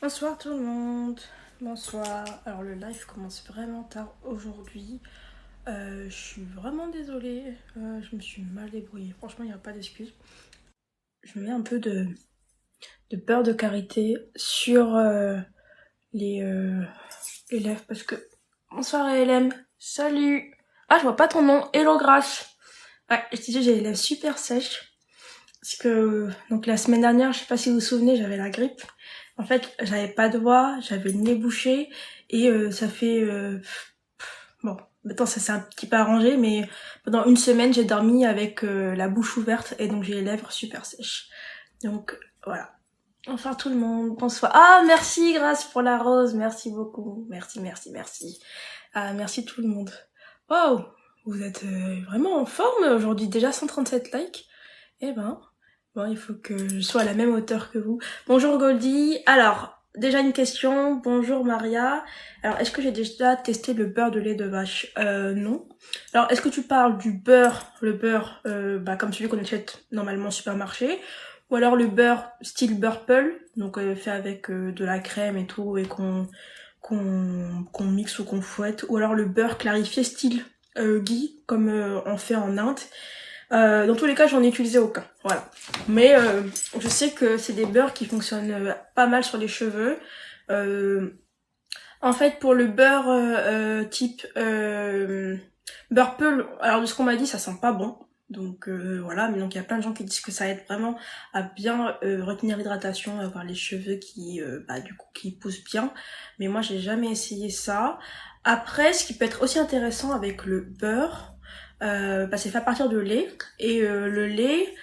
Bonsoir tout le monde, bonsoir. Alors le live commence vraiment tard aujourd'hui. Je suis vraiment désolée, je me suis mal débrouillée. Franchement, il n'y a pas d'excuse. Je mets un peu de beurre de karité sur les lèvres parce que... Bonsoir LM, salut. Ah, je vois pas ton nom, Hello Grash. Ouais, je te dis, j'ai les lèvres super sèches. Parce que donc la semaine dernière, je sais pas si vous vous souvenez, j'avais la grippe. En fait, j'avais pas de voix, j'avais le nez bouché et ça fait bon, maintenant ça s'est un petit peu arrangé, mais pendant une semaine j'ai dormi avec la bouche ouverte et donc j'ai les lèvres super sèches. Donc voilà. Bonsoir tout le monde, bonsoir. Ah merci Grâce pour la rose, merci beaucoup, merci. Ah merci tout le monde. Wow, vous êtes vraiment en forme aujourd'hui, déjà 137 likes. Eh ben, bon, il faut que je sois à la même hauteur que vous. Bonjour Goldie. Alors, déjà une question. Bonjour Maria. Alors, est-ce que j'ai déjà testé le beurre de lait de vache? Non. Alors, est-ce que tu parles du beurre, le beurre, comme celui qu'on achète normalement au supermarché, ou alors le beurre style Burple, donc fait avec de la crème et tout, et qu'on mixe ou qu'on fouette, ou alors le beurre clarifié style ghee, comme on fait en Inde. Dans tous les cas, j'en ai utilisé aucun. Voilà. Mais je sais que c'est des beurres qui fonctionnent pas mal sur les cheveux. Euh, En fait, pour le beurre type beurre peul, alors de ce qu'on m'a dit, ça sent pas bon. Donc voilà, mais donc il y a plein de gens qui disent que ça aide vraiment à bien retenir l'hydratation, avoir les cheveux qui du coup qui poussent bien. Mais moi j'ai jamais essayé ça. Après, ce qui peut être aussi intéressant avec le beurre, c'est fait à partir de lait et le lait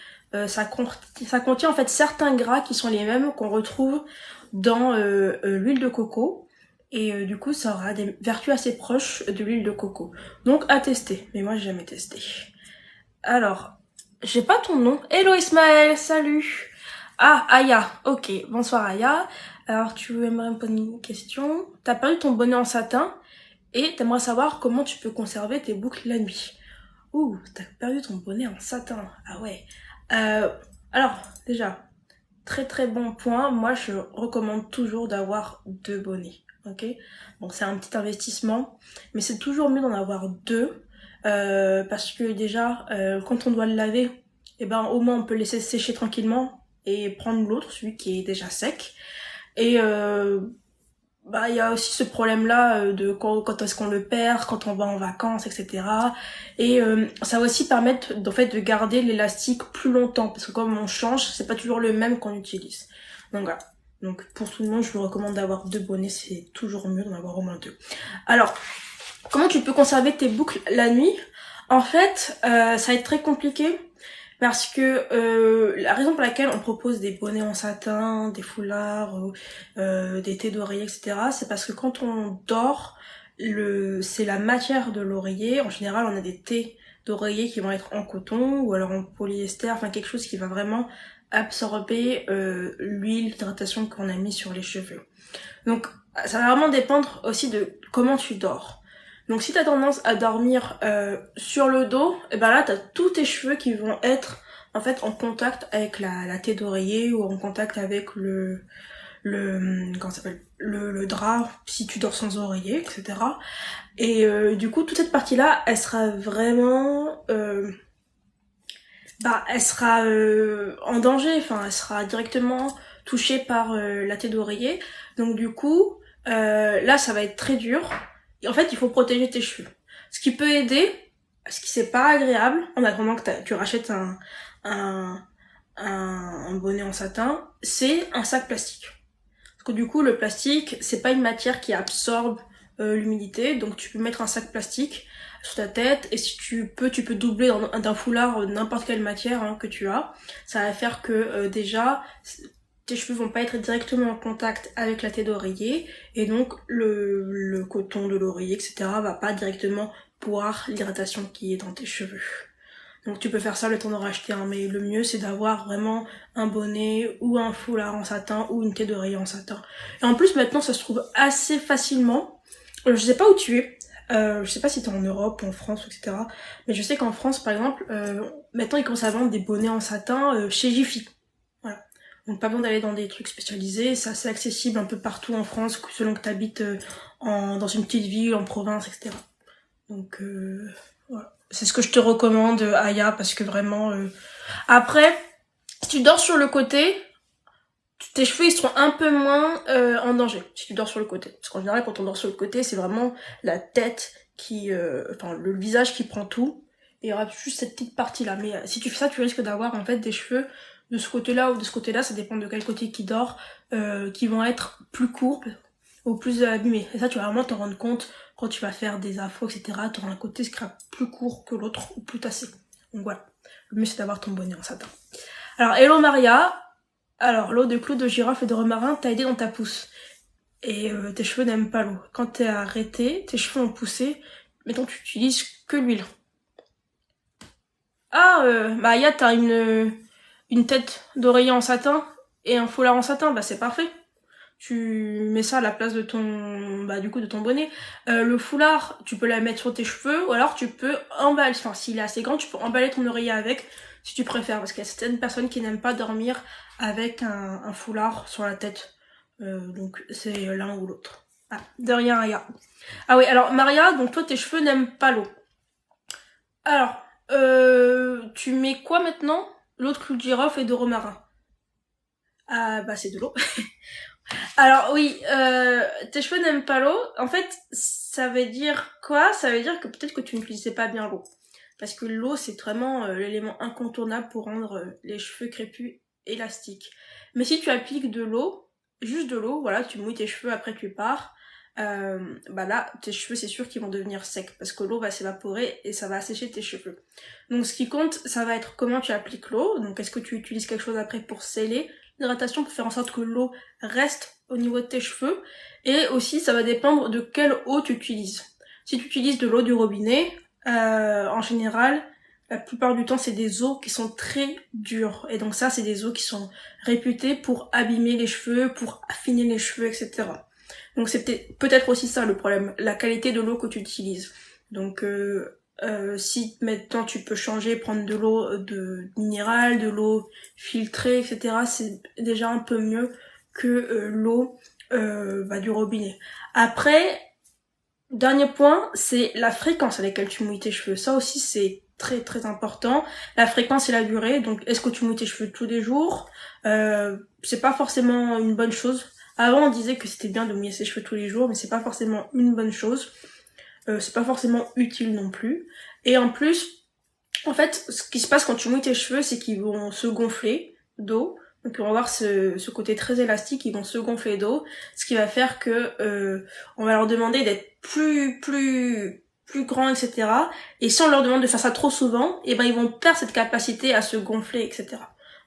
ça contient en fait certains gras qui sont les mêmes qu'on retrouve dans l'huile de coco. Et du coup, ça aura des vertus assez proches de l'huile de coco. Donc, à tester. Mais moi, j'ai jamais testé. Alors, j'ai pas ton nom. Hello Ismaël, salut. Ah, Aya. Ok, bonsoir Aya. Alors, tu aimerais me poser une question. T'as perdu ton bonnet en satin et t'aimerais savoir comment tu peux conserver tes boucles la nuit. Ouh, t'as perdu ton bonnet en satin. Ah ouais. Euh, alors, déjà, très très bon point. Moi, je recommande toujours d'avoir deux bonnets. Ok. Bon, c'est un petit investissement, mais c'est toujours mieux d'en avoir deux parce que déjà, quand on doit le laver, au moins on peut laisser sécher tranquillement et prendre l'autre, celui qui est déjà sec. Et il y a aussi ce problème-là de quand est-ce qu'on le perd, quand on va en vacances, etc. Et ça va aussi permettre en fait de garder l'élastique plus longtemps parce que comme on change, c'est pas toujours le même qu'on utilise. Donc voilà. Donc pour tout le monde, je vous recommande d'avoir deux bonnets, c'est toujours mieux d'en avoir au moins deux. Alors, comment tu peux conserver tes boucles la nuit? En fait, ça va être très compliqué parce que la raison pour laquelle on propose des bonnets en satin, des foulards, des thés d'oreiller, etc., c'est parce que quand on dort, c'est la matière de l'oreiller. En général, on a des thés d'oreiller qui vont être en coton ou alors en polyester, enfin quelque chose qui va vraiment absorber l'huile d'hydratation qu'on a mis sur les cheveux. Donc ça va vraiment dépendre aussi de comment tu dors. Donc si t'as tendance à dormir sur le dos, et ben là t'as tous tes cheveux qui vont être en fait en contact avec la tête d'oreiller ou en contact avec comment ça s'appelle le drap si tu dors sans oreiller, etc. Et du coup toute cette partie là elle sera vraiment elle sera en danger, enfin elle sera directement touchée par la tête d'oreiller. Donc du coup là ça va être très dur. Et en fait il faut protéger tes cheveux. Ce qui peut aider, ce qui c'est pas agréable en attendant que tu rachètes un, un bonnet en satin, c'est un sac plastique. Parce que du coup le plastique c'est pas une matière qui absorbe l'humidité, donc tu peux mettre un sac plastique sur ta tête et si tu peux doubler d'un foulard n'importe quelle matière que tu as. Ça va faire que déjà tes cheveux vont pas être directement en contact avec la tête d'oreiller et donc le coton de l'oreiller, etc. va pas directement boire l'hydratation qui est dans tes cheveux. Donc tu peux faire ça le temps d'en racheter un, mais le mieux c'est d'avoir vraiment un bonnet ou un foulard en satin ou une tête d'oreiller en satin. Et en plus maintenant ça se trouve assez facilement. Je sais pas où tu es, je sais pas si t'es en Europe, en France, etc. Mais je sais qu'en France par exemple, maintenant ils commencent à vendre des bonnets en satin chez Jiffy. Voilà. Donc pas besoin d'aller dans des trucs spécialisés, c'est assez accessible un peu partout en France, selon que tu habites dans une petite ville, en province, etc. Donc voilà. C'est ce que je te recommande, Aya, parce que vraiment... Après, si tu dors sur le côté, tes cheveux ils seront un peu moins en danger si tu dors sur le côté. Parce qu'en général, quand on dort sur le côté, c'est vraiment la tête qui... enfin, le visage qui prend tout. Et il y aura juste cette petite partie-là. Mais si tu fais ça, tu risques d'avoir en fait des cheveux de ce côté-là ou de ce côté-là, ça dépend de quel côté qui dort, qui vont être plus courts ou plus abîmés. Et ça, tu vas vraiment t'en rendre compte quand tu vas faire des afros, etc. Tu auras un côté qui sera plus court que l'autre ou plus tassé. Donc voilà. Le mieux, c'est d'avoir ton bonnet en satin. Alors, hello Maria. Alors, l'eau de clou de girofle et de romarin t'a aidé dans ta pousse. Et tes cheveux n'aiment pas l'eau. Quand t'es arrêté, tes cheveux ont poussé. Mettons, tu utilises que l'huile. Ah, Maria, t'as une tête d'oreiller en satin et un foulard en satin. Bah, c'est parfait. Tu mets ça à la place de ton de ton bonnet. Le foulard, tu peux la mettre sur tes cheveux ou alors tu peux emballer, enfin s'il est assez grand, tu peux emballer ton oreiller avec si tu préfères, parce qu'il y a certaines personnes qui n'aiment pas dormir avec un foulard sur la tête. Donc c'est l'un ou l'autre. Ah, de rien, Aya. Ah oui, alors Maria, donc toi tes cheveux n'aiment pas l'eau. Alors, tu mets quoi maintenant? L'eau de clou de girofle et de romarin. Ah bah c'est de l'eau. Alors oui, tes cheveux n'aiment pas l'eau. En fait, ça veut dire quoi? Ça veut dire que peut-être que tu n'utilisais pas bien l'eau. Parce que l'eau, c'est vraiment l'élément incontournable pour rendre les cheveux crépus élastiques. Mais si tu appliques de l'eau, juste de l'eau, voilà, tu mouilles tes cheveux, après tu pars, bah là, tes cheveux, c'est sûr qu'ils vont devenir secs. Parce que l'eau va s'évaporer et ça va assécher tes cheveux. Donc ce qui compte, ça va être comment tu appliques l'eau. Donc est-ce que tu utilises quelque chose après pour sceller l'hydratation, pour faire en sorte que l'eau reste au niveau de tes cheveux. Et aussi, ça va dépendre de quelle eau tu utilises. Si tu utilises de l'eau du robinet, en général, la plupart du temps, c'est des eaux qui sont très dures. Et donc ça, c'est des eaux qui sont réputées pour abîmer les cheveux, pour affiner les cheveux, etc. Donc c'est peut-être aussi ça le problème, la qualité de l'eau que tu utilises. Donc si maintenant tu peux changer, prendre de l'eau de minérale, de l'eau filtrée, etc. c'est déjà un peu mieux que l'eau du robinet. Après, dernier point, c'est la fréquence à laquelle tu mouilles tes cheveux. Ça aussi c'est très très important. La fréquence et la durée. Donc est-ce que tu mouilles tes cheveux tous les jours? C'est pas forcément une bonne chose. Avant on disait que c'était bien de mouiller ses cheveux tous les jours, mais c'est pas forcément une bonne chose. C'est pas forcément utile non plus. Et en plus, en fait, ce qui se passe quand tu mouilles tes cheveux, c'est qu'ils vont se gonfler d'eau. Donc on va avoir ce côté très élastique, ils vont se gonfler d'eau, ce qui va faire que on va leur demander d'être plus grands, etc. Et si on leur demande de faire ça trop souvent, et ben ils vont perdre cette capacité à se gonfler, etc.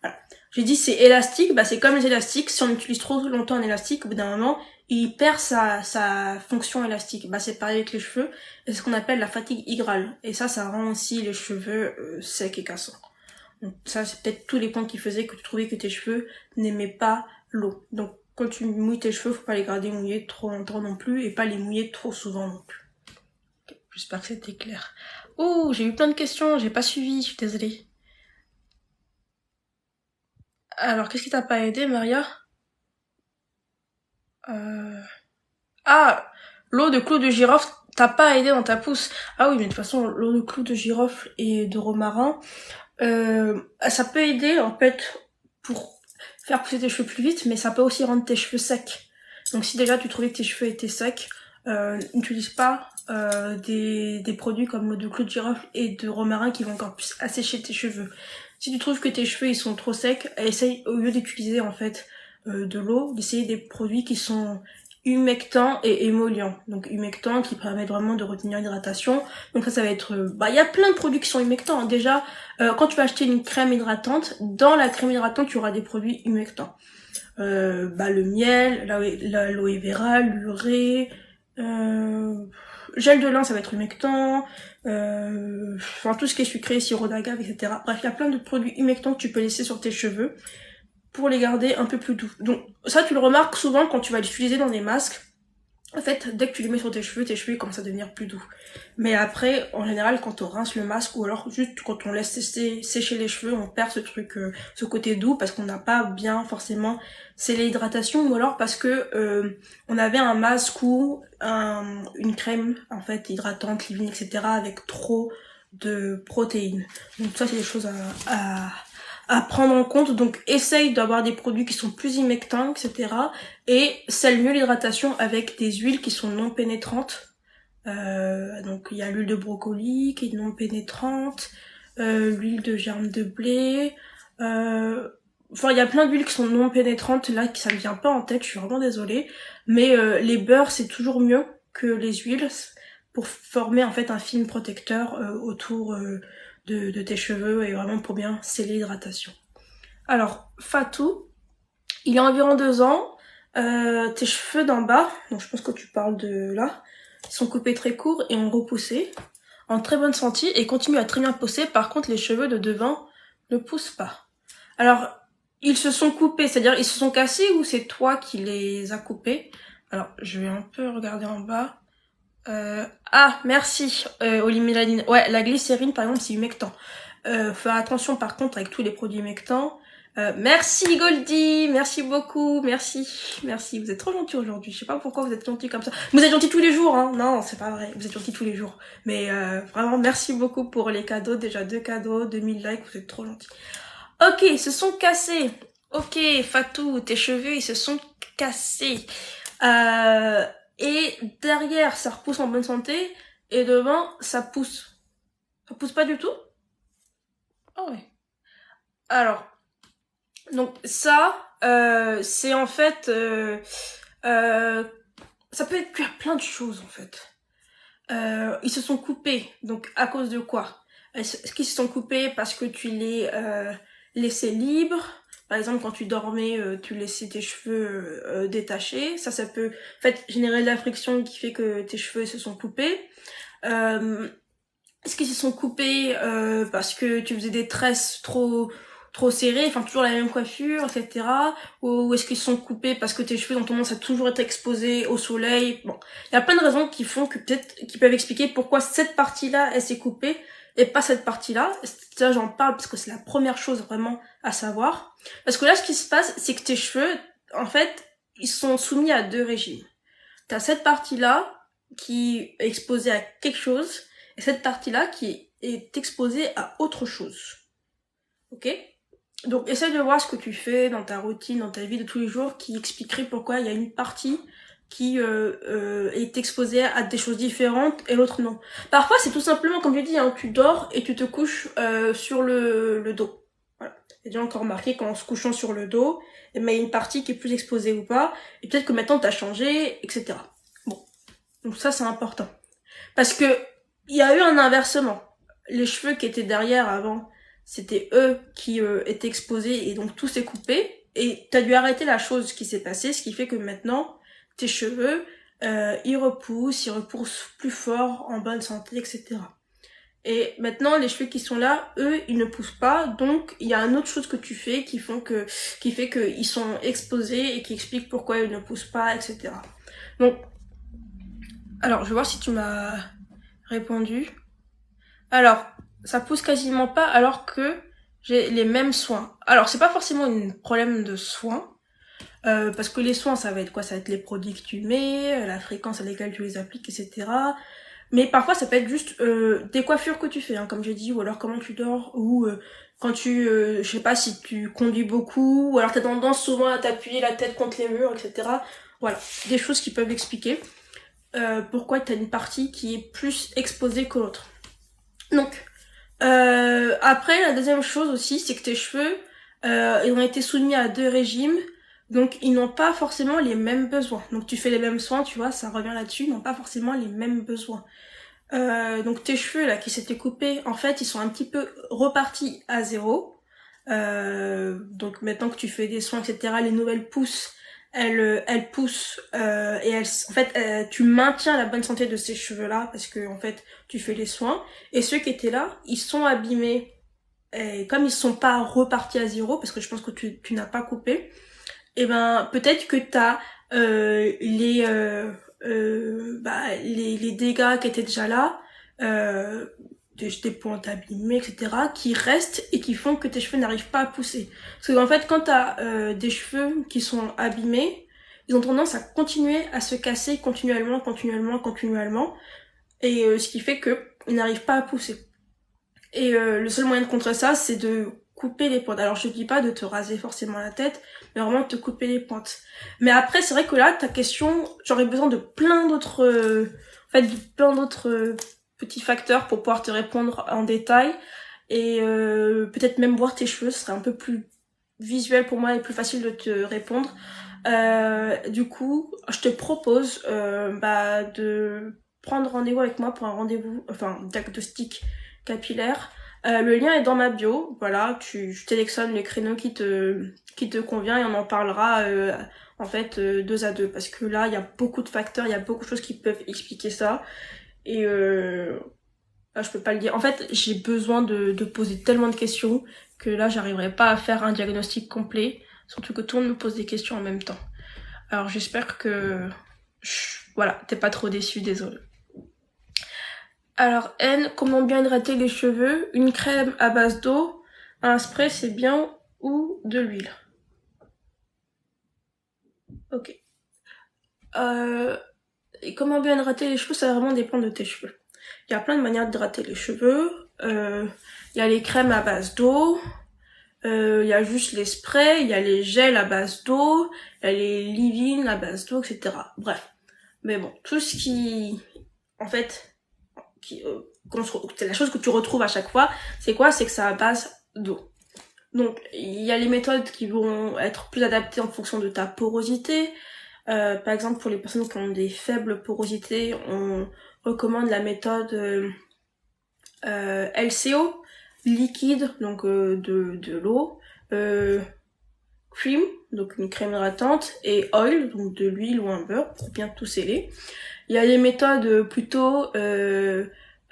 Voilà. J'ai dit c'est élastique, bah c'est comme les élastiques, si on utilise trop longtemps un élastique, au bout d'un moment, il perd sa fonction élastique. Bah c'est pareil avec les cheveux, c'est ce qu'on appelle la fatigue hydrale. Et ça rend aussi les cheveux secs et cassants. Donc ça c'est peut-être tous les points qui faisaient que tu trouvais que tes cheveux n'aimaient pas l'eau. Donc quand tu mouilles tes cheveux, faut pas les garder mouillés trop longtemps non plus, et pas les mouiller trop souvent non plus. Okay, j'espère que c'était clair. Oh, j'ai eu plein de questions, j'ai pas suivi, je suis désolée. Alors, qu'est-ce qui t'a pas aidé, Maria? Ah, l'eau de clou de girofle t'a pas aidé dans ta pousse. Ah oui, mais de toute façon, l'eau de clou de girofle et de romarin, ça peut aider, en fait, pour faire pousser tes cheveux plus vite, mais ça peut aussi rendre tes cheveux secs. Donc si déjà tu trouvais que tes cheveux étaient secs, n'utilise pas des produits comme l'eau de clou de girofle et de romarin qui vont encore plus assécher tes cheveux. Si tu trouves que tes cheveux ils sont trop secs, essaye au lieu d'utiliser en fait de l'eau, d'essayer des produits qui sont humectants et émollients. Donc humectants qui permettent vraiment de retenir l'hydratation. Donc ça va être... il y a plein de produits qui sont humectants. Déjà, quand tu vas acheter une crème hydratante, dans la crème hydratante, tu auras des produits humectants. Le miel, l'aloe vera, l'urée, gel de lin, ça va être humectant, tout ce qui est sucré, sirop d'agave, etc. Bref, il y a plein de produits humectants que tu peux laisser sur tes cheveux pour les garder un peu plus doux. Donc ça, tu le remarques souvent quand tu vas l'utiliser dans des masques. En fait, dès que tu les mets sur tes cheveux ils commencent à devenir plus doux. Mais après, en général, quand on rince le masque ou alors juste quand on laisse sécher les cheveux, on perd ce truc, ce côté doux parce qu'on n'a pas bien forcément scellé l'hydratation ou alors parce que on avait un masque ou une crème en fait hydratante, leave-in, etc. avec trop de protéines. Donc ça, c'est des choses à prendre en compte. Donc essaye d'avoir des produits qui sont plus humectants, etc. Et scelle mieux l'hydratation avec des huiles qui sont non pénétrantes. Donc il y a l'huile de brocoli qui est non pénétrante, l'huile de germe de blé. Enfin, il y a plein d'huiles qui sont non pénétrantes. Là, ça me vient pas en tête, je suis vraiment désolée. Mais les beurres, c'est toujours mieux que les huiles pour former en fait un film protecteur autour de tes cheveux et vraiment pour bien sceller l'hydratation. Alors, Fatou, il y a environ 2 ans, tes cheveux d'en bas, donc je pense que tu parles de là, ils sont coupés très courts et ont repoussé, en très bonne santé et continuent à très bien pousser. Par contre, les cheveux de devant ne poussent pas. Alors, ils se sont coupés, c'est-à-dire ils se sont cassés ou c'est toi qui les as coupés? Alors, je vais un peu regarder en bas. Ah, merci, Olimélanine. Ouais, la glycérine, par exemple, c'est humectant. Faire attention, par contre, avec tous les produits humectants. Merci Goldie, merci beaucoup, merci, merci. Vous êtes trop gentil aujourd'hui. Je sais pas pourquoi vous êtes gentil comme ça. Vous êtes gentil tous les jours, hein. Non, c'est pas vrai. Vous êtes gentil tous les jours. Mais vraiment, merci beaucoup pour les cadeaux. Déjà 2 cadeaux, 2000 likes. Vous êtes trop gentils. Ok, ils se sont cassés. Ok, Fatou, tes cheveux, ils se sont cassés. Euh, et derrière, ça repousse en bonne santé. Et devant, ça pousse. Ça pousse pas du tout? Ah ouais. Alors, donc ça, c'est en fait... euh, ça peut être dû à plein de choses en fait. Ils se sont coupés, donc à cause de quoi? Est-ce qu'ils se sont coupés parce que tu les laissais libres? Par exemple, quand tu dormais, tu laissais tes cheveux détachés. Ça peut en fait générer de la friction qui fait que tes cheveux se sont coupés. Euh, Est-ce qu'ils se sont coupés parce que tu faisais des tresses trop serrées, enfin toujours la même coiffure, etc. Ou est-ce qu'ils se sont coupés parce que tes cheveux ont tendance à toujours être exposés au soleil? Bon, il y a plein de raisons qui font que peut-être qui peuvent expliquer pourquoi cette partie-là elle s'est coupée et pas cette partie-là. Ça j'en parle parce que c'est la première chose vraiment à savoir. Parce que là ce qui se passe c'est que tes cheveux en fait ils sont soumis à 2 régimes. T'as cette partie-là qui est exposée à quelque chose et cette partie-là qui est exposée à autre chose. Ok? Donc essaye de voir ce que tu fais dans ta routine, dans ta vie de tous les jours qui expliquerait pourquoi il y a une partie qui est exposée à des choses différentes et l'autre non. Parfois c'est tout simplement comme je dis, hein, tu dors et tu te couches sur le dos. Voilà. J'ai déjà encore remarqué qu'en se couchant sur le dos, il y a une partie qui est plus exposée ou pas, et peut-être que maintenant t'as changé, etc. Bon, donc ça c'est important. Parce que il y a eu un inversement. Les cheveux qui étaient derrière avant, c'était eux qui étaient exposés et donc tout s'est coupé. Et t'as dû arrêter la chose qui s'est passée, ce qui fait que maintenant, tes cheveux, ils repoussent plus fort, en bonne santé, etc. Et maintenant, les cheveux qui sont là, eux, ils ne poussent pas. Donc, il y a une autre chose que tu fais qui fait qu'ils sont exposés et qui explique pourquoi ils ne poussent pas, etc. Donc, alors, je vais voir si tu m'as répondu. Alors, ça pousse quasiment pas alors que j'ai les mêmes soins. Alors, c'est pas forcément un problème de soins, parce que les soins, ça va être quoi? Ça va être les produits que tu mets, la fréquence à laquelle tu les appliques, etc. Mais parfois, ça peut être juste des coiffures que tu fais, hein, comme j'ai dit, ou alors comment tu dors, ou quand je sais pas, si tu conduis beaucoup, ou alors t'as tendance souvent à t'appuyer la tête contre les murs, etc. Voilà, des choses qui peuvent expliquer pourquoi t'as une partie qui est plus exposée que l'autre. Donc, après, la deuxième chose aussi, c'est que tes cheveux, ils ont été soumis à 2 régimes, donc ils n'ont pas forcément les mêmes besoins. Donc tu fais les mêmes soins, tu vois, ça revient là-dessus, ils n'ont pas forcément les mêmes besoins. Donc tes cheveux là qui s'étaient coupés, en fait, ils sont un petit peu repartis à zéro. Donc maintenant que tu fais des soins, etc., les nouvelles pousses, elles poussent et en fait, tu maintiens la bonne santé de ces cheveux-là parce que en fait, tu fais les soins. Et ceux qui étaient là, ils sont abîmés. Et comme ils sont pas repartis à zéro, parce que je pense que tu n'as pas coupé, et ben peut-être que t'as les dégâts qui étaient déjà là, des pointes abîmées, etc., qui restent et qui font que tes cheveux n'arrivent pas à pousser. Parce qu'en fait, quand t'as des cheveux qui sont abîmés, ils ont tendance à continuer à se casser continuellement, et ce qui fait que ils n'arrivent pas à pousser. Et le seul moyen de contrer ça, c'est de couper les pointes. Alors je te dis pas de te raser forcément la tête, mais vraiment de te couper les pointes. Mais après, c'est vrai que là, ta question, j'aurais besoin de plein d'autres, petits facteurs pour pouvoir te répondre en détail. Et peut-être même voir tes cheveux, ce serait un peu plus visuel pour moi et plus facile de te répondre. Du coup, je te propose de prendre rendez-vous avec moi pour un diagnostic capillaire. Le lien est dans ma bio. Voilà, tu sélectionnes les créneaux qui te convient et on en parlera deux à deux parce que là, il y a beaucoup de facteurs, il y a beaucoup de choses qui peuvent expliquer ça et là, je peux pas le dire. En fait, j'ai besoin de poser tellement de questions que là, j'arriverai pas à faire un diagnostic complet, surtout que tout le monde me pose des questions en même temps. Alors j'espère que voilà, t'es pas trop déçu, désolée. Alors N, comment bien hydrater les cheveux? Une crème à base d'eau, un spray c'est bien ou de l'huile? Ok. Et comment bien hydrater les cheveux, ça va vraiment dépendre de tes cheveux. Il y a plein de manières d'hydrater les cheveux. Il y a les crèmes à base d'eau. Il y a juste les sprays, il y a les gels à base d'eau, il y a les leave-in à base d'eau, etc. Bref. Mais bon, tout ce qui, en fait, c'est la chose que tu retrouves à chaque fois, c'est quoi? C'est que c'est à base d'eau. Donc, il y a les méthodes qui vont être plus adaptées en fonction de ta porosité. Par exemple, pour les personnes qui ont des faibles porosités, on recommande la méthode LCO, liquide, donc de l'eau, cream, donc une crème hydratante, et oil, donc de l'huile ou un beurre, pour bien tout sceller. Il y a des méthodes plutôt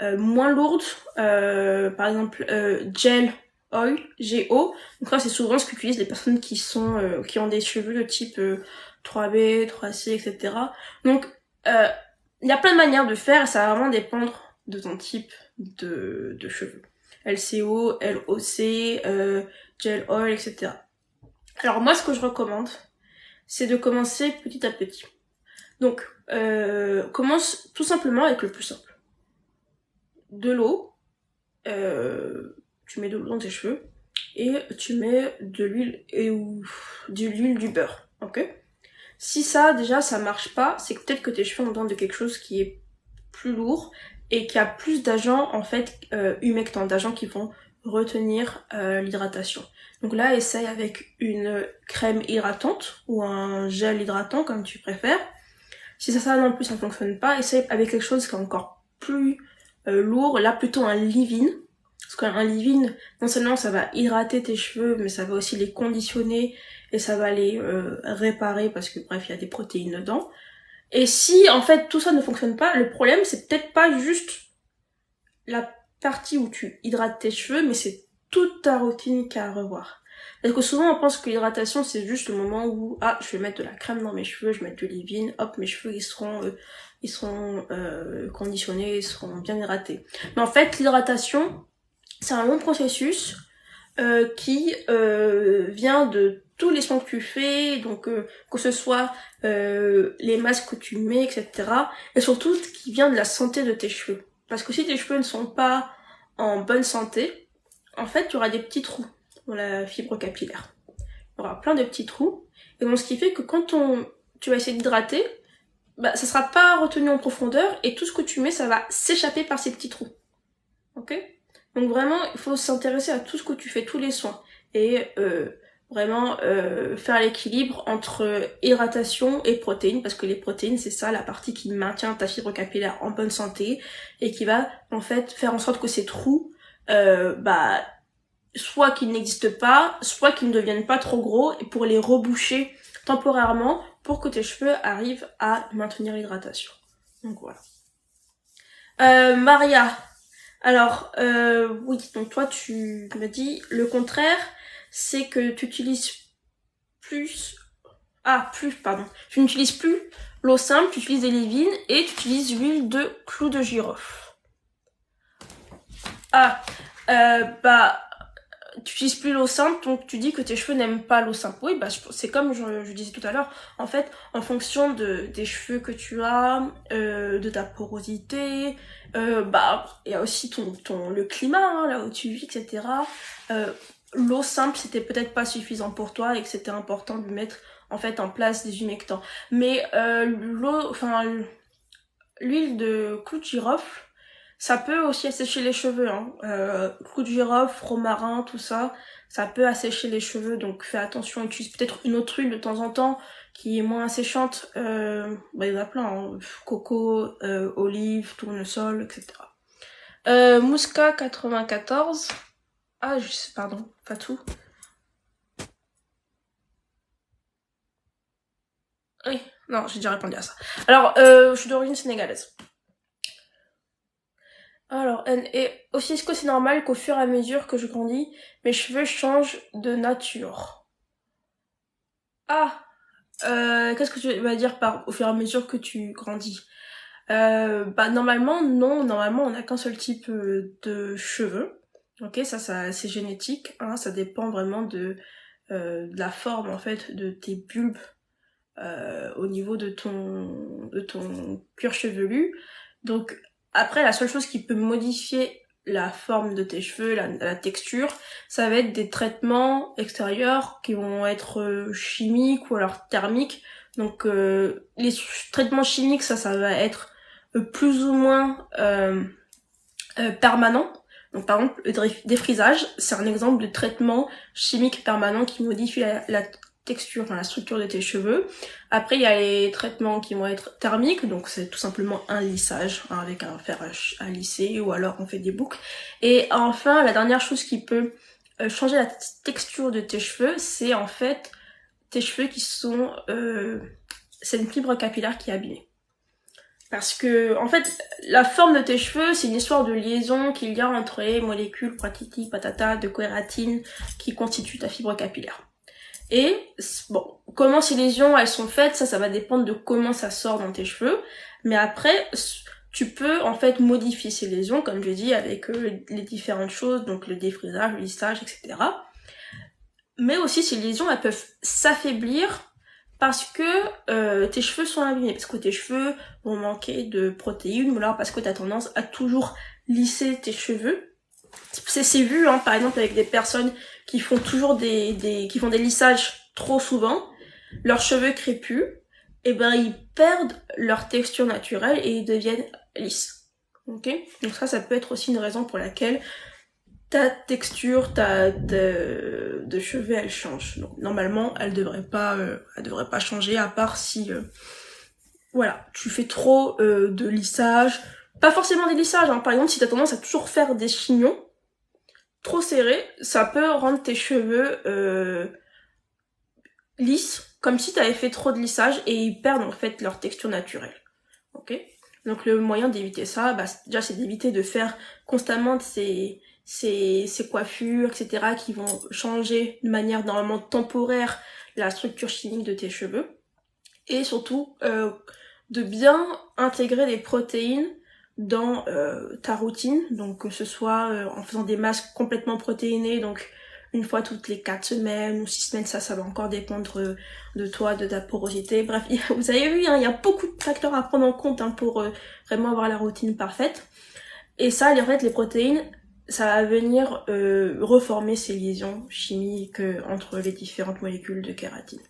moins lourdes, par exemple gel oil, GO. Donc ça c'est souvent ce qu'utilisent les personnes qui ont des cheveux de type 3B, 3C, etc. Donc il y a plein de manières de faire et ça va vraiment dépendre de ton type de cheveux. LCO, LOC, gel oil, etc. Alors moi ce que je recommande, c'est de commencer petit à petit. Donc commence tout simplement avec le plus simple. De l'eau, tu mets de l'eau dans tes cheveux et tu mets de l'huile du beurre, ok? Si ça déjà ça marche pas, c'est que peut-être que tes cheveux ont besoin de quelque chose qui est plus lourd et qui a plus d'agents en fait humectants, d'agents qui vont retenir l'hydratation. Donc là, essaye avec une crème hydratante ou un gel hydratant comme tu préfères. Si ça non plus ça fonctionne pas, essaye avec quelque chose qui est encore plus lourd, là plutôt un leave-in. Parce qu'un leave-in, non seulement ça va hydrater tes cheveux, mais ça va aussi les conditionner et ça va les réparer parce que bref, il y a des protéines dedans. Et si en fait tout ça ne fonctionne pas, le problème c'est peut-être pas juste la partie où tu hydrates tes cheveux, mais c'est toute ta routine qu'il y a à revoir. Parce que souvent on pense que l'hydratation c'est juste le moment où je vais mettre de la crème dans mes cheveux, je vais mettre du leave-in, hop mes cheveux ils seront conditionnés, ils seront bien hydratés. Mais en fait l'hydratation c'est un long processus qui vient de tous les soins que tu fais, donc que ce soit les masques que tu mets, etc. Et surtout qui vient de la santé de tes cheveux. Parce que si tes cheveux ne sont pas en bonne santé, en fait, tu auras des petits trous dans la fibre capillaire. Il y aura plein de petits trous. Et donc, ce qui fait que quand tu vas essayer d'hydrater, ça sera pas retenu en profondeur et tout ce que tu mets, ça va s'échapper par ces petits trous. Ok? Donc vraiment, il faut s'intéresser à tout ce que tu fais, tous les soins. Et vraiment faire l'équilibre entre hydratation et protéines, parce que les protéines, c'est ça la partie qui maintient ta fibre capillaire en bonne santé et qui va en fait faire en sorte que ces trous, soit qu'ils n'existent pas, soit qu'ils ne deviennent pas trop gros, et pour les reboucher temporairement pour que tes cheveux arrivent à maintenir l'hydratation. Donc voilà. Maria, alors, oui, donc toi tu me dis le contraire, c'est que tu utilises plus... Ah, plus, pardon. Tu n'utilises plus l'eau simple, tu utilises des leave-in et tu utilises l'huile de clou de girofle. Ah, bah, tu utilises plus l'eau simple, donc tu dis que tes cheveux n'aiment pas l'eau simple. Oui, bah, c'est comme je disais tout à l'heure. En fait, en fonction des cheveux que tu as, de ta porosité, bah, il y a aussi le climat, hein, là où tu vis, etc. L'eau simple, c'était peut-être pas suffisant pour toi et que c'était important de mettre, en fait, en place des humectants. Mais, l'huile de clou de girofle, ça peut aussi assécher les cheveux, hein. Clou de girofle, romarin, tout ça, ça peut assécher les cheveux, donc fais attention, utilise peut-être une autre huile de temps en temps qui est moins asséchante. Bah, il y en a plein, hein. Coco, olive, tournesol, etc. Muscat 94. Ah, pardon, pas tout. Oui, non, j'ai déjà répondu à ça. Alors, je suis d'origine sénégalaise. Alors, et aussi, est-ce que c'est normal qu'au fur et à mesure que je grandis, mes cheveux changent de nature? Ah, qu'est-ce que tu vas dire par au fur et à mesure que tu grandis? Bah normalement non, normalement on n'a qu'un seul type de cheveux. Ok, ça c'est génétique, hein, ça dépend vraiment de la forme en fait de tes bulbes au niveau de ton cuir chevelu. Donc après la seule chose qui peut modifier la forme de tes cheveux, la texture, ça va être des traitements extérieurs qui vont être chimiques ou alors thermiques. Donc les traitements chimiques, ça va être plus ou moins permanent. Donc par exemple, le défrisage, c'est un exemple de traitement chimique permanent qui modifie la texture, enfin la structure de tes cheveux. Après, il y a les traitements qui vont être thermiques, donc c'est tout simplement un lissage, hein, avec un fer à lisser, ou alors on fait des boucles. Et enfin, la dernière chose qui peut changer la texture de tes cheveux, c'est en fait tes cheveux qui sont... c'est une fibre capillaire qui est abîmée. Parce que, en fait, la forme de tes cheveux, c'est une histoire de liaison qu'il y a entre les molécules patati patata de kératine qui constituent ta fibre capillaire. Et, bon, comment ces lésions, elles sont faites, ça va dépendre de comment ça sort dans tes cheveux. Mais après, tu peux, en fait, modifier ces lésions, comme je dis, avec les différentes choses, donc le défrisage, le lissage, etc. Mais aussi, ces lésions, elles peuvent s'affaiblir parce que tes cheveux sont abîmés, parce que tes cheveux vont manquer de protéines, ou alors parce que tu as tendance à toujours lisser tes cheveux. C'est vu, hein, par exemple, avec des personnes qui font toujours qui font des lissages trop souvent, leurs cheveux crépus, et ben ils perdent leur texture naturelle et ils deviennent lisses. Ok? Donc ça peut être aussi une raison pour laquelle ta texture, de cheveux, elle change. Donc normalement, elle devrait pas changer, à part si, voilà, tu fais trop de lissage. Pas forcément des lissages, hein. Par exemple, si t'as tendance à toujours faire des chignons trop serrés, ça peut rendre tes cheveux lisses, comme si t'avais fait trop de lissage, et ils perdent en fait leur texture naturelle. Ok? Donc le moyen d'éviter ça, bah, déjà c'est d'éviter de faire constamment ces coiffures, etc. qui vont changer de manière normalement temporaire la structure chimique de tes cheveux. Et surtout, de bien intégrer des protéines dans ta routine. Donc que ce soit en faisant des masques complètement protéinés, donc une fois toutes les 4 semaines ou 6 semaines, ça va encore dépendre de toi, de ta porosité. Bref, vous avez vu, hein, il y a beaucoup de facteurs à prendre en compte, hein, pour vraiment avoir la routine parfaite. Et ça, en fait, les protéines, ça va venir reformer ces liaisons chimiques entre les différentes molécules de kératine.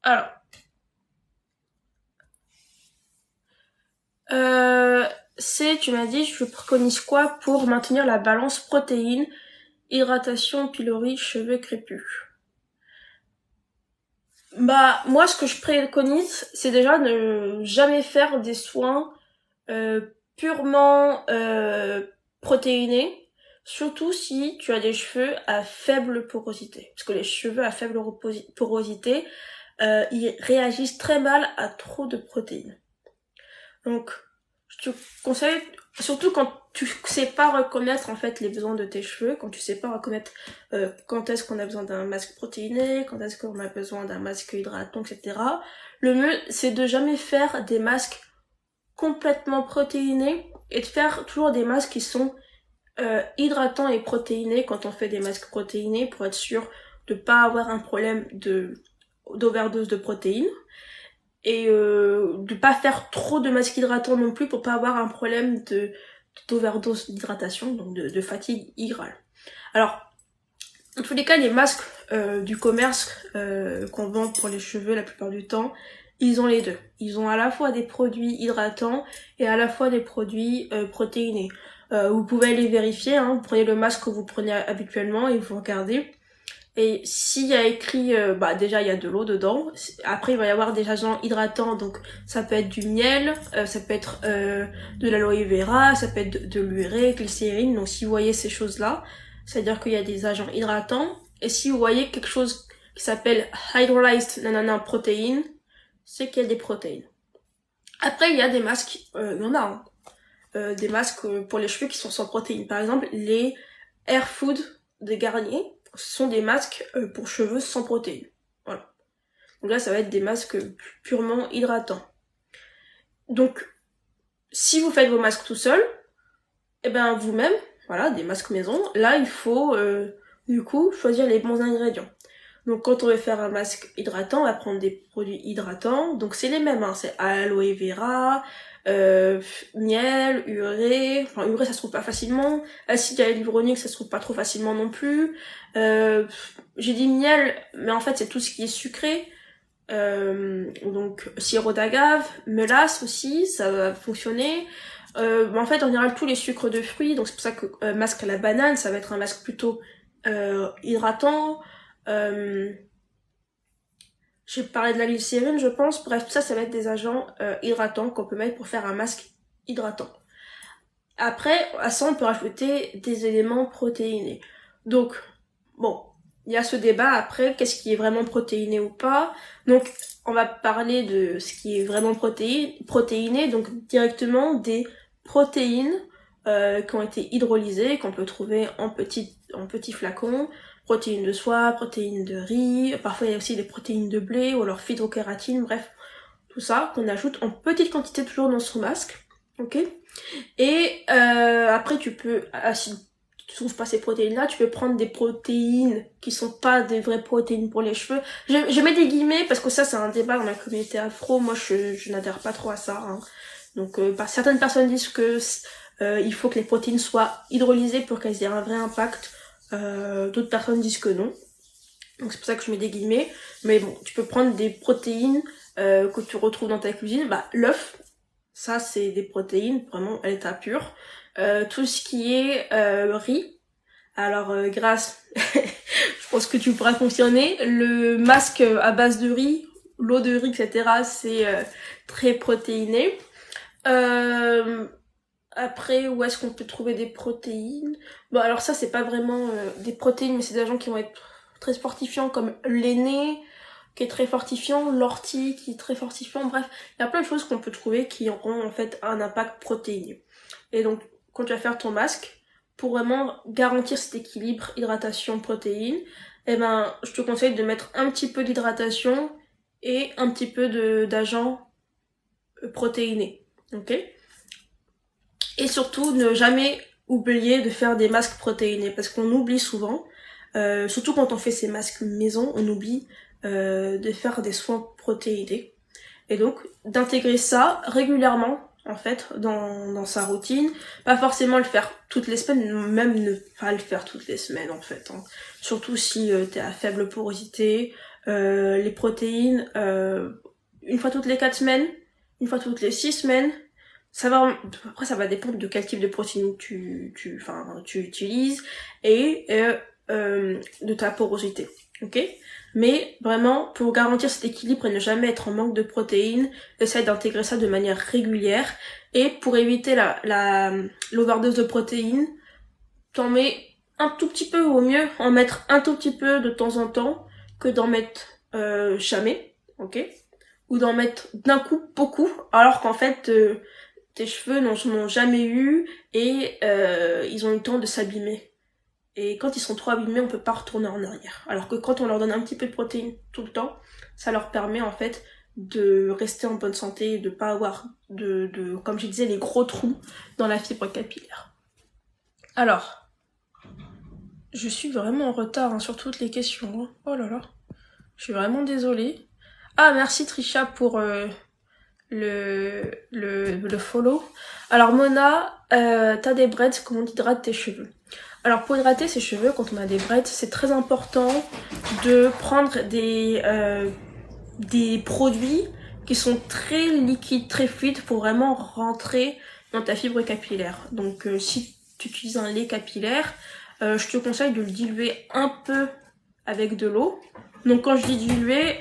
Alors, tu m'as dit, je préconise quoi pour maintenir la balance protéines, hydratation, pilori, cheveux crépus? Bah, moi, ce que je préconise, c'est déjà ne jamais faire des soins purement protéinés, surtout si tu as des cheveux à faible porosité. Parce que les cheveux à faible porosité, ils réagissent très mal à trop de protéines. Donc, Je te conseille, surtout quand tu sais pas reconnaître en fait les besoins de tes cheveux, quand tu sais pas reconnaître quand est-ce qu'on a besoin d'un masque protéiné, quand est-ce qu'on a besoin d'un masque hydratant, etc. Le mieux, c'est de jamais faire des masques complètement protéinés et de faire toujours des masques qui sont hydratants et protéinés quand on fait des masques protéinés pour être sûr de pas avoir un problème d'overdose de protéines et de pas faire trop de masques hydratants non plus pour pas avoir un problème d'overdose d'hydratation, donc de fatigue hydrale. Alors, dans tous les cas, les masques du commerce qu'on vend pour les cheveux la plupart du temps, ils ont les deux. Ils ont à la fois des produits hydratants et à la fois des produits protéinés. Vous pouvez aller vérifier, hein, vous prenez le masque que vous prenez habituellement et vous regardez. Et s'il y a écrit, déjà il y a de l'eau dedans. Après il va y avoir des agents hydratants, donc ça peut être du miel, ça peut être de l'aloe vera, ça peut être de l'urée, glycérine. Donc si vous voyez ces choses-là, c'est-à-dire qu'il y a des agents hydratants. Et si vous voyez quelque chose qui s'appelle hydrolyzed nanana protein, c'est qu'il y a des protéines. Après il y a des masques, il y en a, hein, des masques pour les cheveux qui sont sans protéines. Par exemple les Air Food de Garnier. Ce sont des masques pour cheveux sans protéines. Voilà. Donc là, ça va être des masques purement hydratants. Donc, si vous faites vos masques tout seul, et ben vous-même, voilà, des masques maison, là, il faut du coup choisir les bons ingrédients. Donc quand on veut faire un masque hydratant, on va prendre des produits hydratants. Donc c'est les mêmes, hein, c'est aloe vera, miel, urée. Enfin urée ça se trouve pas facilement. Acide hyaluronique ça se trouve pas trop facilement non plus. J'ai dit miel, mais en fait c'est tout ce qui est sucré. Donc sirop d'agave, mélasse aussi, ça va fonctionner. En fait en général tous les sucres de fruits, donc c'est pour ça que masque à la banane, ça va être un masque plutôt hydratant. J'ai parlé de la glycérine, je pense. Bref, tout ça, ça va être des agents hydratants qu'on peut mettre pour faire un masque hydratant. Après, à ça, on peut rajouter des éléments protéinés. Donc, bon, il y a ce débat après, qu'est-ce qui est vraiment protéiné ou pas. Donc, on va parler de ce qui est vraiment protéiné, donc directement des protéines qui ont été hydrolysées, qu'on peut trouver en petits flacons. Protéines de soie, protéines de riz, parfois il y a aussi des protéines de blé ou alors phytokératine, bref, tout ça qu'on ajoute en petite quantité toujours dans son masque, ok. Et après tu peux, si tu trouves pas ces protéines-là, tu peux prendre des protéines qui sont pas des vraies protéines pour les cheveux. Je mets des guillemets parce que ça c'est un débat dans la communauté afro, moi je n'adhère pas trop à ça, hein. Donc certaines personnes disent que il faut que les protéines soient hydrolysées pour qu'elles aient un vrai impact. D'autres personnes disent que non. Donc c'est pour ça que je mets des guillemets. Mais bon, tu peux prendre des protéines que tu retrouves dans ta cuisine. Bah, l'œuf, ça c'est des protéines vraiment à l'état pur. Tout ce qui est riz. Alors grâce, je pense que tu pourras confirmer. Le masque à base de riz, l'eau de riz, etc. c'est très protéiné. Après, où est-ce qu'on peut trouver des protéines? Bon, alors ça, c'est pas vraiment des protéines, mais c'est des agents qui vont être très fortifiants, comme l'aîné, qui est très fortifiant, l'ortie, qui est très fortifiant. Bref, il y a plein de choses qu'on peut trouver qui auront en fait un impact protéiné. Et donc, quand tu vas faire ton masque, pour vraiment garantir cet équilibre hydratation-protéine, eh ben, je te conseille de mettre un petit peu d'hydratation et un petit peu d'agents protéinés. Ok? Et surtout, ne jamais oublier de faire des masques protéinés, parce qu'on oublie souvent, surtout quand on fait ces masques maison, on oublie de faire des soins protéinés. Et donc, d'intégrer ça régulièrement, en fait, dans sa routine. Pas forcément le faire toutes les semaines, même ne pas le faire toutes les semaines, en fait, hein. Surtout si t'es à faible porosité. Les protéines, une fois toutes les 4 semaines, une fois toutes les 6 semaines. Après ça va dépendre de quel type de protéines tu utilises et de ta porosité, ok. Mais vraiment, pour garantir cet équilibre et ne jamais être en manque de protéines, essaye d'intégrer ça de manière régulière. Et pour éviter l'overdose de protéines, t'en mets un tout petit peu, au mieux en mettre un tout petit peu de temps en temps que d'en mettre jamais, ok. Ou d'en mettre d'un coup beaucoup, alors qu'en fait tes cheveux n'ont jamais eu et ils ont eu le temps de s'abîmer. Et quand ils sont trop abîmés, on peut pas retourner en arrière. Alors que quand on leur donne un petit peu de protéines tout le temps, ça leur permet en fait de rester en bonne santé et de pas avoir comme je disais, les gros trous dans la fibre capillaire. Alors, je suis vraiment en retard hein, sur toutes les questions. Hein. Oh là là, je suis vraiment désolée. Ah, merci Trisha pour le follow. Alors Mona, t'as des braids, comment t'hydrates tes cheveux? Alors pour hydrater ses cheveux, quand on a des braids, c'est très important de prendre des produits qui sont très liquides, très fluides pour vraiment rentrer dans ta fibre capillaire. Donc si tu utilises un lait capillaire, je te conseille de le diluer un peu avec de l'eau. Donc quand je dis diluer,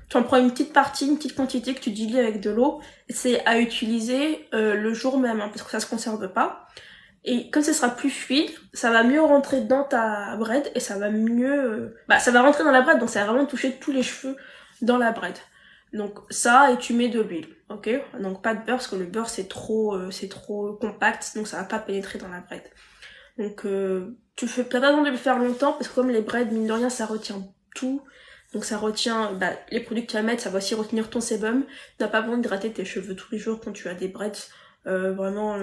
tu en prends une petite partie, une petite quantité que tu dilues avec de l'eau. C'est à utiliser le jour même, hein, parce que ça se conserve pas. Et comme ce sera plus fluide, ça va mieux rentrer dans ta braid et ça va mieux... ça va rentrer dans la braid, donc ça va vraiment toucher tous les cheveux dans la braid. Donc ça, et tu mets de l'huile, ok? Donc pas de beurre, parce que le beurre c'est trop compact, donc ça va pas pénétrer dans la braid. Donc t'as pas besoin de le faire longtemps, parce que comme les braids, mine de rien, ça retient tout. Donc ça retient les produits que tu vas mettre, ça va aussi retenir ton sébum. T'as pas besoin d'hydrater tes cheveux tous les jours quand tu as des braids. Vraiment,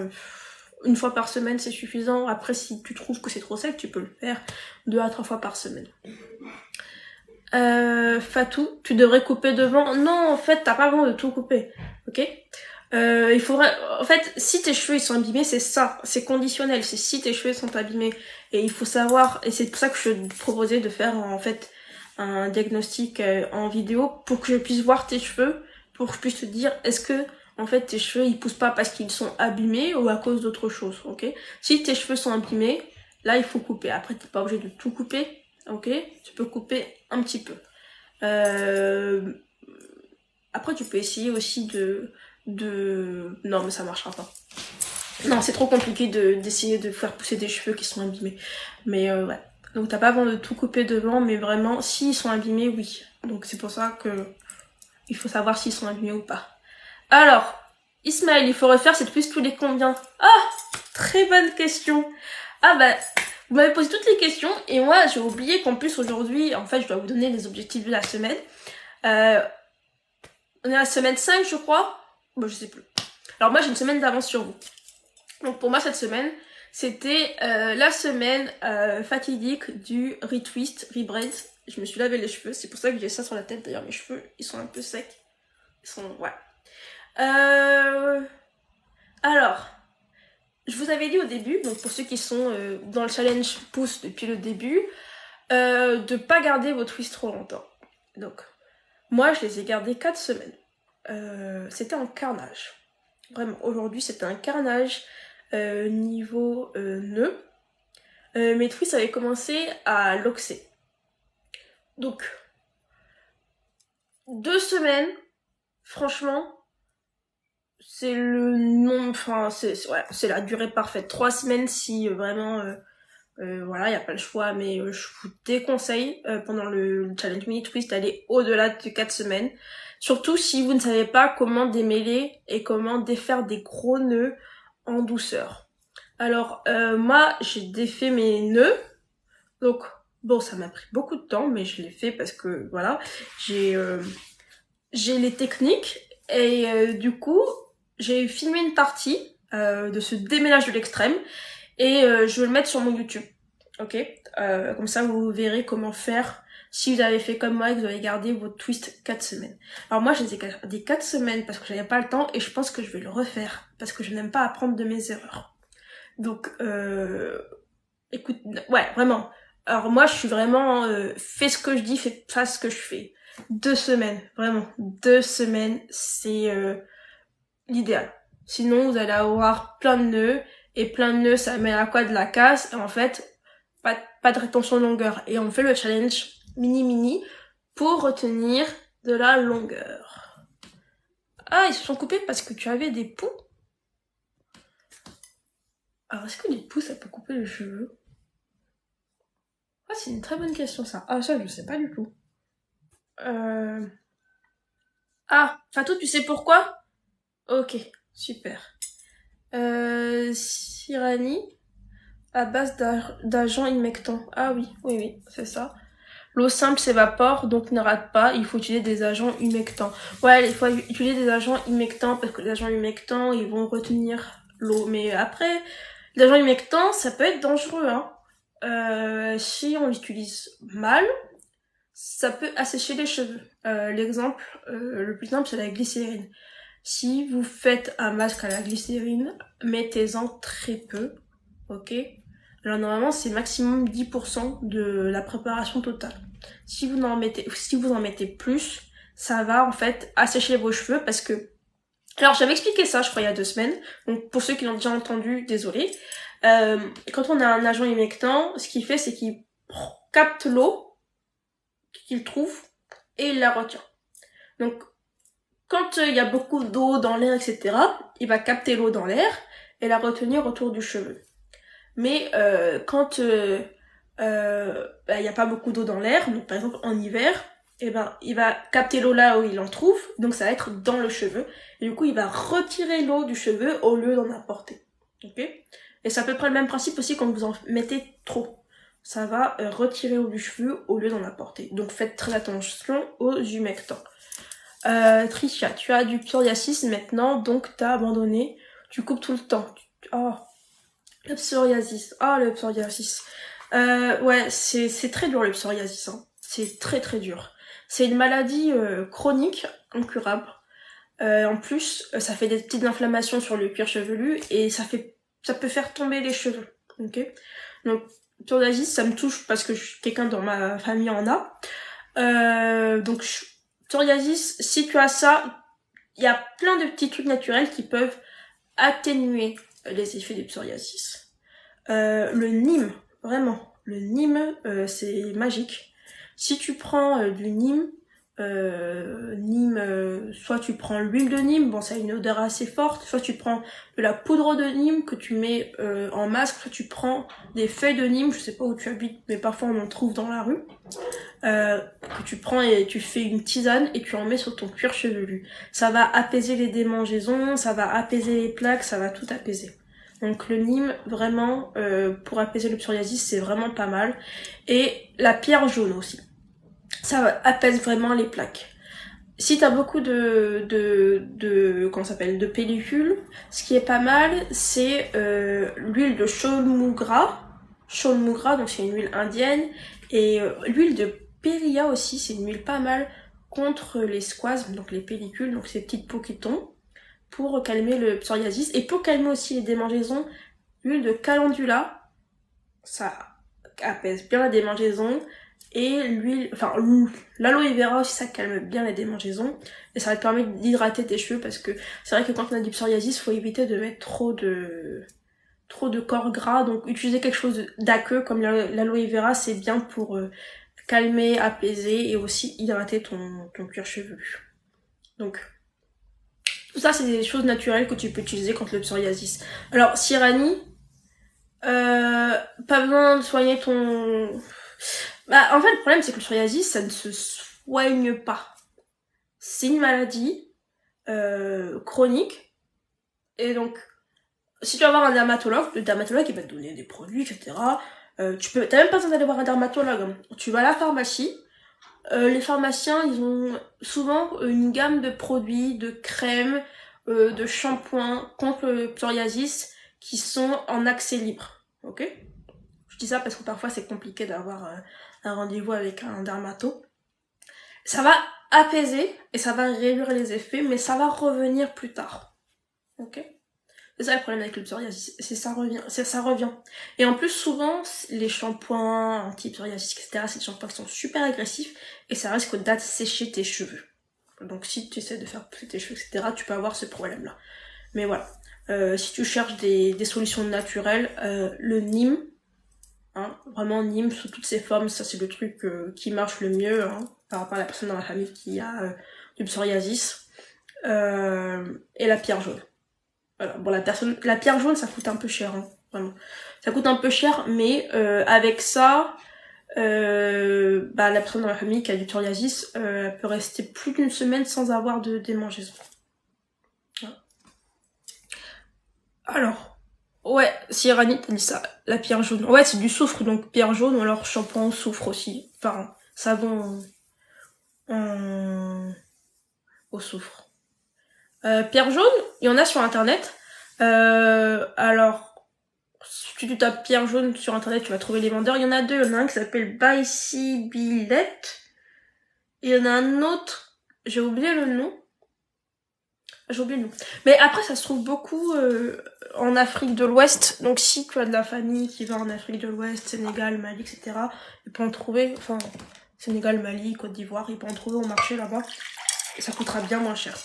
une fois par semaine c'est suffisant. Après, si tu trouves que c'est trop sec, tu peux le faire 2 à 3 fois par semaine. Fatou, tu devrais couper devant. Non, en fait, t'as pas besoin de tout couper. Ok? Il faudrait... En fait, si tes cheveux ils sont abîmés, c'est ça. C'est conditionnel. C'est si tes cheveux sont abîmés. Et il faut savoir... Et c'est pour ça que je te proposais de faire, en fait, un diagnostic en vidéo pour que je puisse voir tes cheveux, pour que je puisse te dire est-ce que en fait tes cheveux ils poussent pas parce qu'ils sont abîmés ou à cause d'autre chose, ok? Si tes cheveux sont abîmés, là il faut couper. Après t'es pas obligé de tout couper, ok? Tu peux couper un petit peu. Après tu peux essayer aussi non mais ça marchera pas. Non, c'est trop compliqué d'essayer de faire pousser des cheveux qui sont abîmés. Mais ouais. Donc t'as pas besoin de tout couper devant, mais vraiment, s'ils sont abîmés, oui. Donc c'est pour ça que il faut savoir s'ils sont abîmés ou pas. Alors, Ismaël, il faut refaire cette plus tous les combien? Ah, très bonne question. Ah bah, vous m'avez posé toutes les questions et moi j'ai oublié qu'en plus aujourd'hui, en fait, je dois vous donner les objectifs de la semaine. On est à la semaine 5, je crois. Bon, je sais plus. Alors moi j'ai une semaine d'avance sur vous. Donc pour moi cette semaine, c'était la semaine fatidique du retwist, rebraid. Je me suis lavé les cheveux, c'est pour ça que j'ai ça sur la tête. D'ailleurs mes cheveux, ils sont un peu secs. Ils sont... ouais. Alors, je vous avais dit au début, donc pour ceux qui sont dans le challenge pouce depuis le début, de pas garder vos twists trop longtemps. Donc, moi je les ai gardés 4 semaines. C'était un carnage. Vraiment, aujourd'hui c'était un carnage. Niveau nœud, mes twists avaient commencé à loxer. Donc, 2 semaines, franchement, c'est le nom, enfin, c'est la durée parfaite. 3 semaines si vraiment, voilà, y a pas le choix, mais je vous déconseille pendant le challenge mini twist d'aller au-delà de 4 semaines. Surtout si vous ne savez pas comment démêler et comment défaire des gros nœuds en douceur. Alors, moi, j'ai défait mes nœuds. Donc, bon, ça m'a pris beaucoup de temps, mais je l'ai fait parce que, voilà, j'ai les techniques. Et du coup, j'ai filmé une partie de ce démêlage de l'extrême. Et je vais le mettre sur mon YouTube. Ok? Comme ça, vous verrez comment faire si vous avez fait comme moi et que vous avez gardé votre twist 4 semaines. Alors moi, je les ai gardés 4 semaines parce que j'avais pas le temps et je pense que je vais le refaire parce que je n'aime pas apprendre de mes erreurs. Donc, écoute, ouais, vraiment. Alors moi, je suis vraiment, fais ce que je dis, fais pas ce que je fais. 2 semaines, vraiment. 2 semaines, c'est l'idéal. Sinon, vous allez avoir plein de nœuds, et plein de nœuds, ça met à quoi de la casse, et en fait, pas de rétention de longueur. Et on fait le challenge mini pour retenir de la longueur. Ah, ils se sont coupés parce que tu avais des poux. Alors, est-ce que les poux, ça peut couper les cheveux? Ah, c'est une très bonne question, ça. Ah, ça, je sais pas du tout. Ah, Fatou, tu sais pourquoi? Ok. Super. Cyranie, à base d'agents humectants. Ah oui, oui, oui, c'est ça. L'eau simple s'évapore, donc ne rate pas, il faut utiliser des agents humectants. Ouais, il faut utiliser des agents humectants parce que les agents humectants, ils vont retenir l'eau. Mais après, les agents humectants, ça peut être dangereux, hein. Si on l'utilise mal, ça peut assécher les cheveux. L'exemple le plus simple, c'est la glycérine. Si vous faites un masque à la glycérine, mettez-en très peu, ok? Alors normalement, c'est maximum 10% de la préparation totale. Si vous en mettez plus, ça va en fait assécher vos cheveux parce que... Alors j'avais expliqué ça, je crois, il y a 2 semaines. Donc pour ceux qui l'ont déjà entendu, désolé. Quand on a un agent humectant, ce qu'il fait, c'est qu'il capte l'eau qu'il trouve et il la retient. Donc quand il y a beaucoup d'eau dans l'air, etc., il va capter l'eau dans l'air et la retenir autour du cheveu. Mais quand il y a pas beaucoup d'eau dans l'air, donc par exemple en hiver, eh ben, il va capter l'eau là où il en trouve, donc ça va être dans le cheveu. Et du coup, il va retirer l'eau du cheveu au lieu d'en apporter. Ok? Et c'est à peu près le même principe aussi quand vous en mettez trop. Ça va retirer l'eau du cheveu au lieu d'en apporter. Donc faites très attention aux humectants. Tricia, tu as du psoriasis maintenant, donc t'as abandonné. Tu coupes tout le temps. Oh, le psoriasis. Ah, le psoriasis. Ouais, c'est très dur le psoriasis. Hein. C'est très très dur. C'est une maladie chronique, incurable. En plus, ça fait des petites inflammations sur le cuir chevelu et ça peut faire tomber les cheveux. Ok. Donc psoriasis, ça me touche parce que quelqu'un dans ma famille en a. Donc psoriasis, si tu as ça, il y a plein de petits trucs naturels qui peuvent atténuer les effets du psoriasis. Le Nîmes, vraiment, le Nîmes, c'est magique. Si tu prends du Nîmes, soit tu prends l'huile de Nîmes, bon ça a une odeur assez forte, soit tu prends de la poudre de Nîmes que tu mets en masque, soit tu prends des feuilles de Nîmes, je sais pas où tu habites, mais parfois on en trouve dans la rue, que tu prends et tu fais une tisane et tu en mets sur ton cuir chevelu. Ça va apaiser les démangeaisons, ça va apaiser les plaques, ça va tout apaiser. Donc le Nîmes, vraiment, pour apaiser le psoriasis, c'est vraiment pas mal. Et la pierre jaune aussi. Ça apaise vraiment les plaques. Si t'as beaucoup comment ça s'appelle, de pellicules, ce qui est pas mal, c'est l'huile de Cholmugra. Cholmugra, donc c'est une huile indienne. Et l'huile de Perilla aussi, c'est une huile pas mal contre les squasmes, donc les pellicules, donc ces petites peaux qui tombent, pour calmer le psoriasis. Et pour calmer aussi les démangeaisons, l'huile de calendula, ça apaise bien la démangeaison. Et l'aloe vera aussi, ça calme bien les démangeaisons. Et ça va te permettre d'hydrater tes cheveux parce que c'est vrai que quand on a du psoriasis, faut éviter de mettre trop de corps gras. Donc utiliser quelque chose d'aqueux comme l'aloe vera, c'est bien pour calmer, apaiser et aussi hydrater ton cuir chevelu. Donc tout ça, c'est des choses naturelles que tu peux utiliser contre le psoriasis. Alors, Cyranie, pas besoin de soigner ton... Bah, en fait, le problème, c'est que le psoriasis, ça ne se soigne pas. C'est une maladie chronique. Et donc, si tu vas voir un dermatologue, le dermatologue, il va te donner des produits, etc. T'as même pas besoin d'aller voir un dermatologue. Hein. Tu vas à la pharmacie. Les pharmaciens, ils ont souvent une gamme de produits, de crèmes, de shampoings contre le psoriasis qui sont en accès libre. Ok ? Je dis ça parce que parfois c'est compliqué d'avoir un rendez-vous avec un dermato. Ça va apaiser et ça va réduire les effets, mais ça va revenir plus tard. Ok ? C'est ça le problème avec le psoriasis, ça revient. Et en plus, souvent, les shampoings anti-psoriasis, etc., c'est des shampoings qui sont super agressifs et ça risque d'assécher tes cheveux. Donc si tu essaies de faire pousser tes cheveux, etc., tu peux avoir ce problème-là. Mais voilà. Si tu cherches des solutions naturelles, le Nîmes, hein, vraiment Nîmes sous toutes ses formes, ça c'est le truc qui marche le mieux hein, par rapport à la personne dans la famille qui a du psoriasis. Et la pierre jaune. Voilà. Bon, la pierre jaune, ça coûte un peu cher, hein, vraiment. Ça coûte un peu cher, mais avec ça, la personne dans la famille qui a du psoriasis peut rester plus d'une semaine sans avoir de démangeaison. Voilà. Alors, ouais, si Rani t'as dit ça, la pierre jaune. Ouais, c'est du soufre, donc pierre jaune, ou alors shampoing au soufre aussi. Enfin, savon en- au soufre. Pierre jaune, il y en a sur internet. Alors, si tu tapes pierre jaune sur internet, tu vas trouver les vendeurs. Il y en a deux. Il y en a un qui s'appelle By Sibylet. Et il y en a un autre, j'ai oublié le nom. J'ai oublié le nom. Mais après, ça se trouve beaucoup en Afrique de l'Ouest. Donc si tu as de la famille qui va en Afrique de l'Ouest, Sénégal, Mali, etc., ils peuvent en trouver, enfin, Sénégal, Mali, Côte d'Ivoire, ils peuvent en trouver au marché là-bas. Et ça coûtera bien moins cher.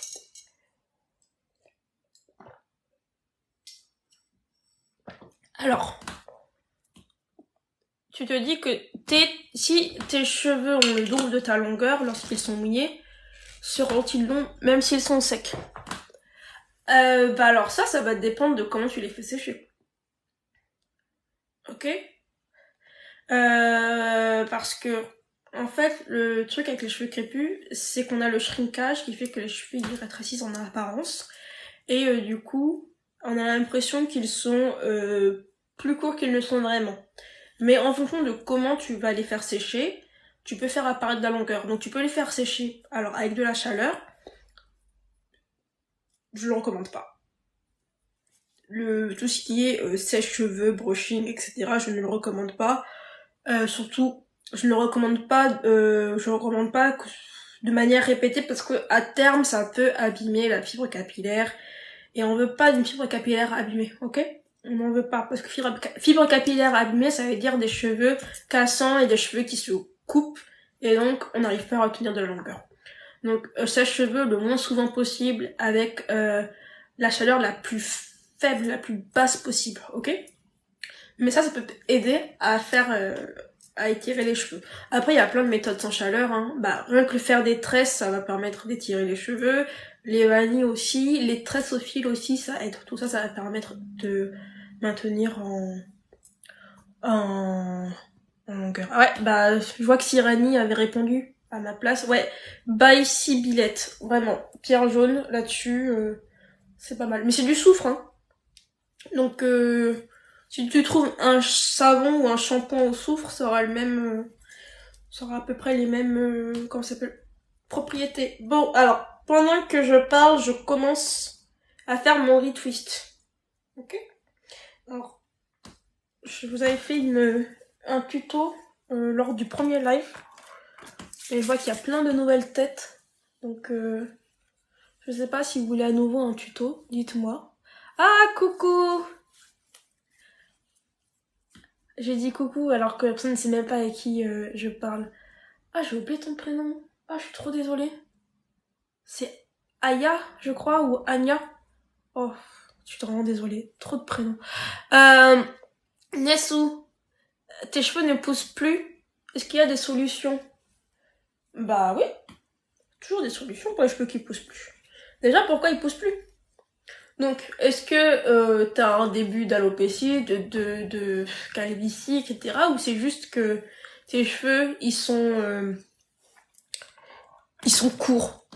Alors, tu te dis que si tes cheveux ont le double de ta longueur lorsqu'ils sont mouillés, seront-ils longs même s'ils sont secs? Bah alors ça va dépendre de comment tu les fais sécher. Ok? Parce que, en fait, le truc avec les cheveux crépus, c'est qu'on a le shrinkage qui fait que les cheveux ils rétrécissent en apparence. Et du coup, on a l'impression qu'ils sont plus courts qu'ils ne sont vraiment. Mais en fonction de comment tu vas les faire sécher, tu peux faire apparaître de la longueur. Donc tu peux les faire sécher, alors avec de la chaleur, je le recommande pas. Tout ce qui est sèche-cheveux, brushing, etc., je ne le recommande pas. Surtout, je ne le recommande pas de manière répétée parce que à terme, ça peut abîmer la fibre capillaire et on veut pas d'une fibre capillaire abîmée, ok? On n'en veut pas parce que fibre capillaire abîmée, ça veut dire des cheveux cassants et des cheveux qui se coupent et donc on n'arrive pas à retenir de la longueur. Donc sèche-cheveux le moins souvent possible avec la chaleur la plus faible, la plus basse possible, ok? Mais ça peut aider à faire, à étirer les cheveux. Après, il y a plein de méthodes sans chaleur, hein. Bah, rien que le faire des tresses, ça va permettre d'étirer les cheveux. Les vanilles aussi, les tresses au fil aussi, ça aide. Tout ça, ça va permettre de maintenir en, en longueur. Ah ouais, bah, je vois que Sirani avait répondu à ma place. Ouais, by Sibillette. Vraiment. Pierre jaune, là-dessus, c'est pas mal. Mais c'est du soufre, hein. Donc, si tu trouves un savon ou un shampoing au soufre, ça aura le même, ça aura à peu près les mêmes, comment ça s'appelle, propriétés. Bon, alors, pendant que je parle, je commence à faire mon retwist. Ok? Alors, je vous avais fait un tuto lors du premier live. Et je vois qu'il y a plein de nouvelles têtes. Donc, je sais pas si vous voulez à nouveau un tuto, dites-moi. Ah, coucou! J'ai dit coucou alors que la personne ne sait même pas avec qui je parle. Ah, j'ai oublié ton prénom. Ah, je suis trop désolée. C'est Aya, je crois, ou Anya. Oh, je suis vraiment désolée. Trop de prénoms. Euh, Nessou, tes cheveux ne poussent plus. Est-ce qu'il y a des solutions? Bah oui, toujours des solutions pour les cheveux qui poussent plus. Déjà, pourquoi ils poussent plus? Donc, est-ce que t'as un début d'alopécie, de calvitie, etc. Ou c'est juste que tes cheveux, ils sont courts?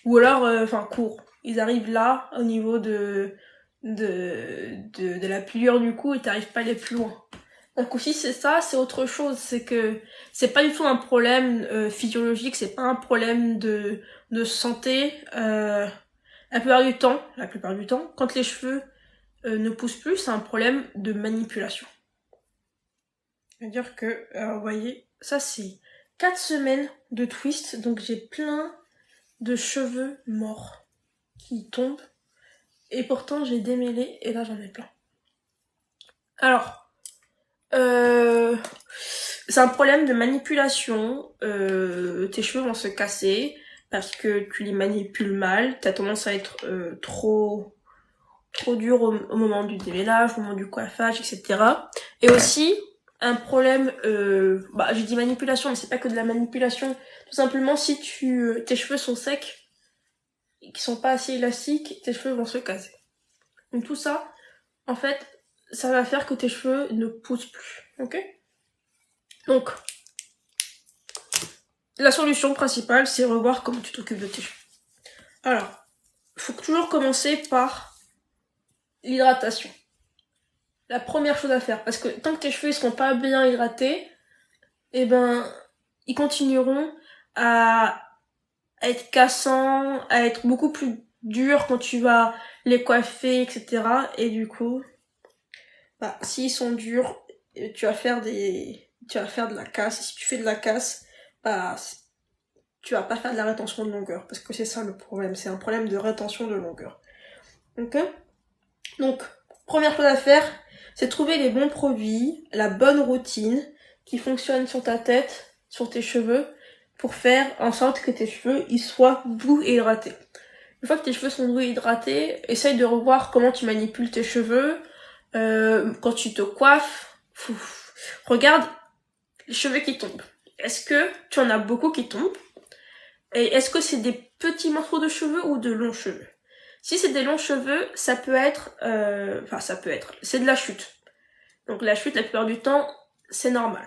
Ou alors, enfin, courts. Ils arrivent là, au niveau de la pliure du cou, et t'arrives pas à aller plus loin. Donc aussi, c'est ça, c'est autre chose. C'est que c'est pas du tout un problème physiologique, c'est pas un problème de santé. La plupart du temps, quand les cheveux ne poussent plus, c'est un problème de manipulation. C'est-à-dire que, vous voyez, ça c'est 4 semaines de twist, donc j'ai plein de cheveux morts qui tombent. Et pourtant, j'ai démêlé et là, j'en ai plein. Alors, c'est un problème de manipulation. Tes cheveux vont se casser parce que tu les manipules mal. T'as tendance à être trop dur au moment du démêlage, au moment du coiffage, etc. Et aussi, un problème, j'ai dit manipulation, mais c'est pas que de la manipulation. Tout simplement, si tes cheveux sont secs, et qui sont pas assez élastiques, tes cheveux vont se casser. Donc tout ça, en fait, ça va faire que tes cheveux ne poussent plus, ok? Donc, la solution principale, c'est revoir comment tu t'occupes de tes cheveux. Alors, faut toujours commencer par l'hydratation. La première chose à faire, parce que tant que tes cheveux ils seront pas bien hydratés, eh ben ils continueront à être cassants, à être beaucoup plus durs quand tu vas les coiffer, etc. Et du coup, bah, s'ils sont durs, tu vas faire de la casse. Et si tu fais de la casse, bah, tu vas pas faire de la rétention de longueur. Parce que c'est ça le problème. C'est un problème de rétention de longueur. Ok? Donc, première chose à faire, c'est trouver les bons produits, la bonne routine qui fonctionne sur ta tête, sur tes cheveux, pour faire en sorte que tes cheveux ils soient doux et hydratés. Une fois que tes cheveux sont doux et hydratés, essaye de revoir comment tu manipules tes cheveux, quand tu te coiffes. Regarde les cheveux qui tombent. Est-ce que tu en as beaucoup qui tombent? Et est-ce que c'est des petits morceaux de cheveux ou de longs cheveux? Si c'est des longs cheveux, ça peut être, c'est de la chute. Donc la chute, la plupart du temps, c'est normal.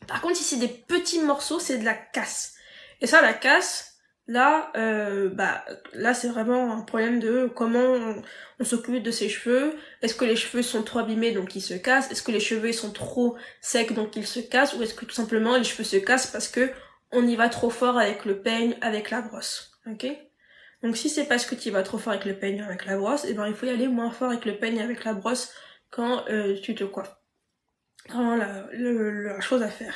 Par contre, si c'est des petits morceaux, c'est de la casse. Et ça, la casse, là, là, c'est vraiment un problème de comment on s'occupe de ses cheveux. Est-ce que les cheveux sont trop abîmés, donc ils se cassent? Est-ce que les cheveux ils sont trop secs, donc ils se cassent? Ou est-ce que tout simplement les cheveux se cassent parce que on y va trop fort avec le peigne, avec la brosse? Ok? Donc si c'est parce que tu y vas trop fort avec le peigne, avec la brosse, et ben il faut y aller moins fort avec le peigne, avec la brosse quand tu te coiffes. Vraiment la chose à faire.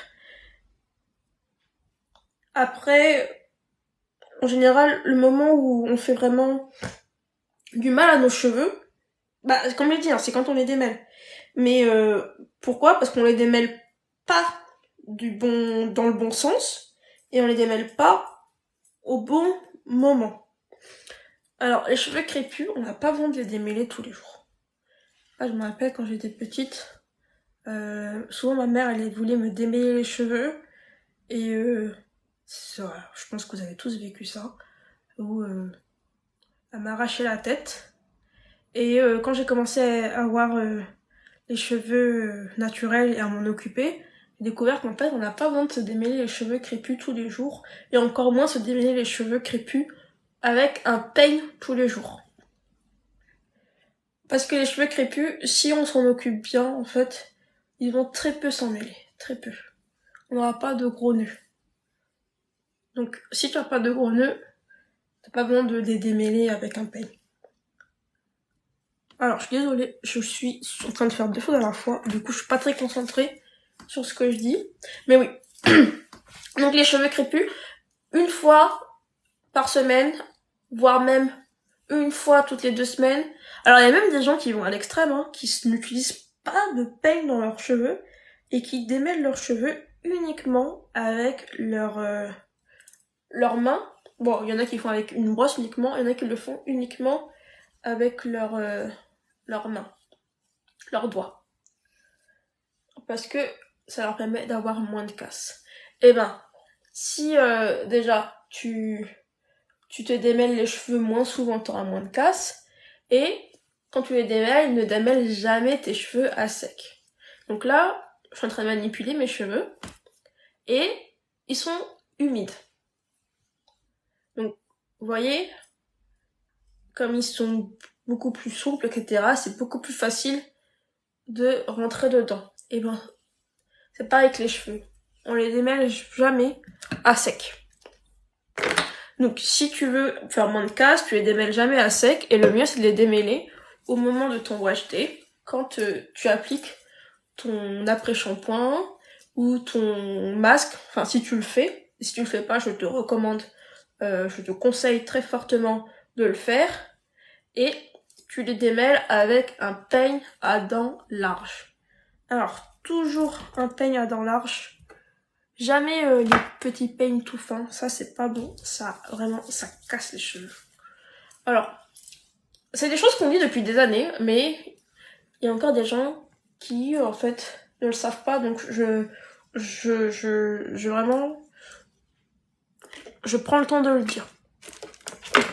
Après, en général, le moment où on fait vraiment du mal à nos cheveux, bah comme je l'ai dit, hein, c'est quand on les démêle. Mais pourquoi? Parce qu'on les démêle pas dans le bon sens et on les démêle pas au bon moment. Alors les cheveux crépus, on n'a pas besoin de les démêler tous les jours. Là, je me rappelle quand j'étais petite, souvent ma mère elle voulait me démêler les cheveux et je pense que vous avez tous vécu ça, où elle m'arrachait la tête. Et quand j'ai commencé à avoir les cheveux naturels et à m'en occuper, j'ai découvert qu'en fait on n'a pas besoin de se démêler les cheveux crépus tous les jours et encore moins se démêler les cheveux crépus avec un peigne tous les jours. Parce que les cheveux crépus, si on s'en occupe bien, en fait, ils vont très peu s'en mêler, très peu. On n'aura pas de gros nœuds. Donc si tu n'as pas de gros nœuds, t'as pas besoin de les démêler avec un peigne. Alors, je suis désolée, je suis en train de faire deux choses à la fois, du coup je suis pas très concentrée sur ce que je dis. Mais oui. Donc les cheveux crépus, une fois par semaine, voire même une fois toutes les 2 semaines. Alors il y a même des gens qui vont à l'extrême, hein, qui n'utilisent pas de peigne dans leurs cheveux et qui démêlent leurs cheveux uniquement avec leurs mains. Bon, il y en a qui font avec une brosse uniquement, il y en a qui le font uniquement avec leurs mains, leurs doigts. Parce que ça leur permet d'avoir moins de casse. Et ben, si déjà tu te démêles les cheveux moins souvent, t'auras moins de casse. Et quand tu les démêles, ne démêle jamais tes cheveux à sec. Donc là, je suis en train de manipuler mes cheveux et ils sont humides. Donc, vous voyez, comme ils sont beaucoup plus souples, etc., c'est beaucoup plus facile de rentrer dedans. Et ben, c'est pareil avec les cheveux. On les démêle jamais à sec. Donc si tu veux faire moins de casse, tu les démêles jamais à sec. Et le mieux c'est de les démêler au moment de ton wash day, quand tu appliques ton après-shampoing ou ton masque. Enfin si tu le fais. Si tu le fais pas, je te recommande, je te conseille très fortement de le faire. Et tu les démêles avec un peigne à dents larges. Alors toujours un peigne à dents larges. Jamais les petits peignes tout fins, ça c'est pas bon, ça vraiment ça casse les cheveux. Alors, c'est des choses qu'on dit depuis des années, mais il y a encore des gens qui en fait ne le savent pas, donc je vraiment je prends le temps de le dire.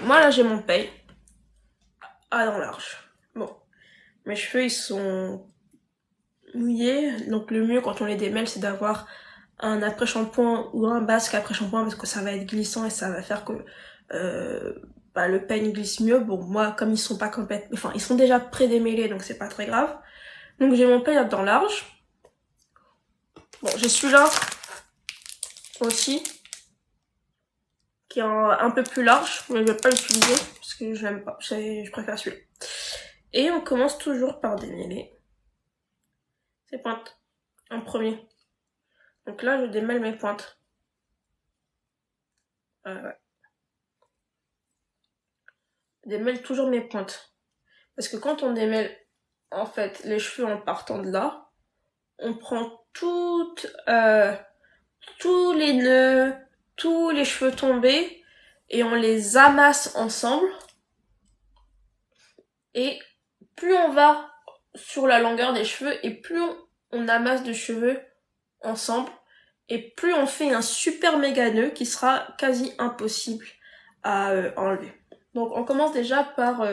Moi là j'ai mon peigne à dents larges. Bon, mes cheveux ils sont mouillés, donc le mieux quand on les démêle c'est d'avoir un après-shampoing ou un basque après-shampoing parce que ça va être glissant et ça va faire que bah, le peigne glisse mieux. Bon, moi, comme ils sont pas complètement... Enfin, ils sont déjà pré-démêlés, donc c'est pas très grave. Donc j'ai mon peigne à dents larges. Bon, j'ai celui-là aussi, qui est un peu plus large, mais je vais pas l'utiliser, parce que je l'aime pas. Je préfère celui-là. Et on commence toujours par démêler ces pointes, en premier. Donc là, je démêle mes pointes. Ouais. Je démêle toujours mes pointes. Parce que quand on démêle, en fait, les cheveux en partant de là, on prend tous les nœuds, tous les cheveux tombés, et on les amasse ensemble. Et plus on va sur la longueur des cheveux, et plus on amasse de cheveux ensemble, et plus on fait un super méga nœud qui sera quasi impossible à enlever. Donc on commence déjà par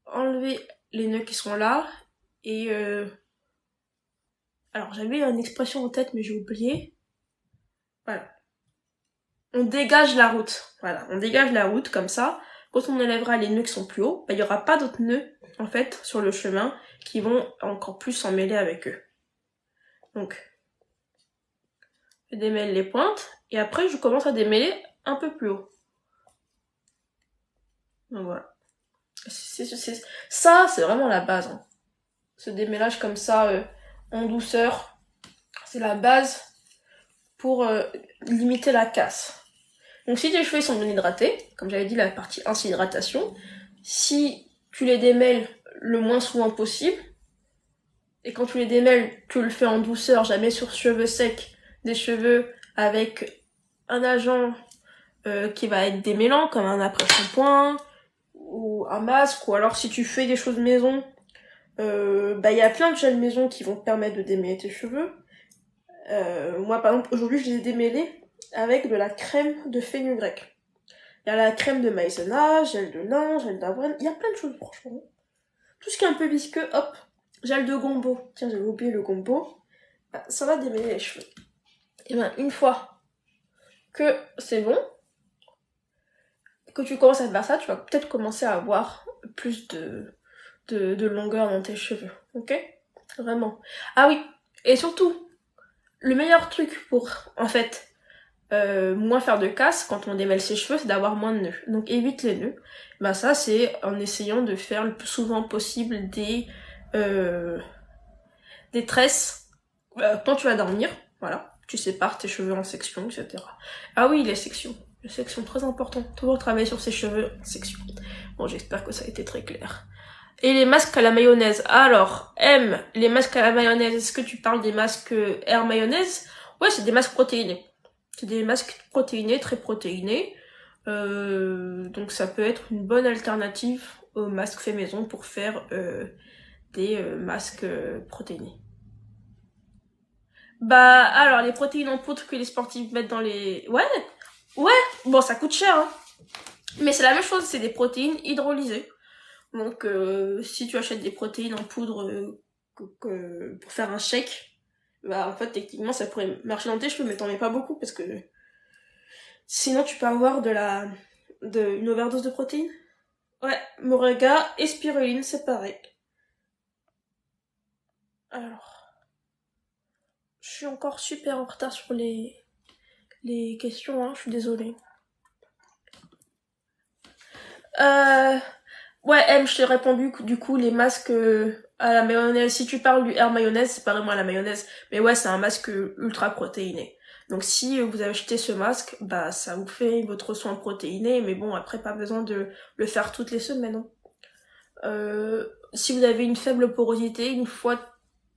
enlever les nœuds qui sont là, et alors j'avais une expression en tête mais j'ai oublié. Voilà. On dégage la route. Voilà, on dégage la route comme ça. Quand on enlèvera les nœuds qui sont plus hauts, bah, il n'y aura pas d'autres nœuds en fait sur le chemin qui vont encore plus s'emmêler avec eux. Donc, je démêle les pointes et après je commence à démêler un peu plus haut. Donc voilà. Ça, c'est vraiment la base. Hein. Ce démêlage comme ça, en douceur, c'est la base pour limiter la casse. Donc si tes cheveux sont bien hydratés, comme j'avais dit la partie 1 c'est hydratation, si tu les démêles le moins souvent possible, et quand tu les démêles, tu le fais en douceur, jamais sur cheveux secs, des cheveux avec un agent qui va être démêlant, comme un après-shampoing, ou un masque, ou alors si tu fais des choses maison, y a plein de gels maison qui vont te permettre de démêler tes cheveux. Moi par exemple, aujourd'hui je les ai démêlés avec de la crème de fenugrec. Il y a la crème de maïzena, gel de lin, gel d'avoine, il y a plein de choses franchement. Tout ce qui est un peu visqueux, hop, gel de gombo. Tiens, j'avais oublié le gombo. Bah, ça va démêler les cheveux. Et ben une fois que c'est bon, que tu commences à faire ça, tu vas peut-être commencer à avoir plus de longueur dans tes cheveux, ok? Vraiment. Ah oui, et surtout, le meilleur truc pour, en fait, moins faire de casse quand on démêle ses cheveux, c'est d'avoir moins de nœuds. Donc évite les nœuds. Bah ça c'est en essayant de faire le plus souvent possible des tresses quand tu vas dormir. Voilà, tu sépares tes cheveux en sections, etc. Ah oui, les sections. Les sections très important. Toujours travailler sur ses cheveux en sections. Bon, j'espère que ça a été très clair. Et les masques à la mayonnaise. Alors, les masques à la mayonnaise, est-ce que tu parles des masques air mayonnaise? Ouais, c'est des masques protéinés. C'est des masques protéinés, très protéinés. Donc ça peut être une bonne alternative aux masques fait maison pour faire des masques protéinés. Bah alors les protéines en poudre que les sportifs mettent dans les... Ouais, bon ça coûte cher hein. Mais c'est la même chose, c'est des protéines hydrolysées. Donc si tu achètes des protéines en poudre pour faire un shake, bah en fait techniquement ça pourrait marcher dans tes cheveux mais t'en mets pas beaucoup parce que sinon tu peux avoir une overdose de protéines. Ouais, Moringa et spiruline c'est pareil. Alors, je suis encore super en retard sur les questions, hein, je suis désolée. Ouais, je t'ai répondu du coup les masques à la mayonnaise. Si tu parles du air mayonnaise, c'est pas vraiment à la mayonnaise, mais ouais, c'est un masque ultra protéiné. Donc si vous avez acheté ce masque, bah ça vous fait votre soin protéiné, mais bon après pas besoin de le faire toutes les semaines. Hein. Si vous avez une faible porosité, une fois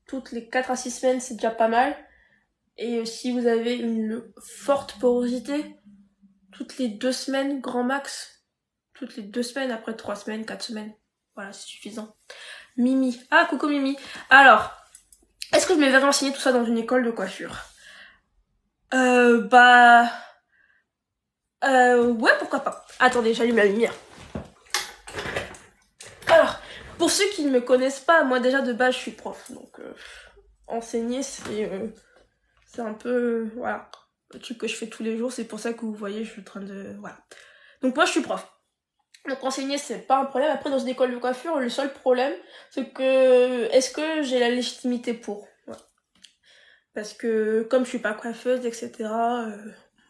toutes les 4 à 6 semaines, c'est déjà pas mal. Et si vous avez une forte porosité, toutes les 2 semaines, grand max. Toutes les 2 semaines, après 3 semaines, 4 semaines. Voilà, c'est suffisant. Mimi. Ah, coucou Mimi. Alors, est-ce que je me verrais enseigner tout ça dans une école de coiffure? Ouais, pourquoi pas. Attendez, j'allume la lumière. Alors, pour ceux qui ne me connaissent pas, moi déjà de base je suis prof, donc enseigner c'est un peu, voilà, le truc que je fais tous les jours, c'est pour ça que vous voyez, je suis en train de, voilà. Donc moi je suis prof. Donc enseigner c'est pas un problème. Après dans une école de coiffure, le seul problème c'est que est-ce que j'ai la légitimité pour? Ouais. Parce que comme je suis pas coiffeuse, etc.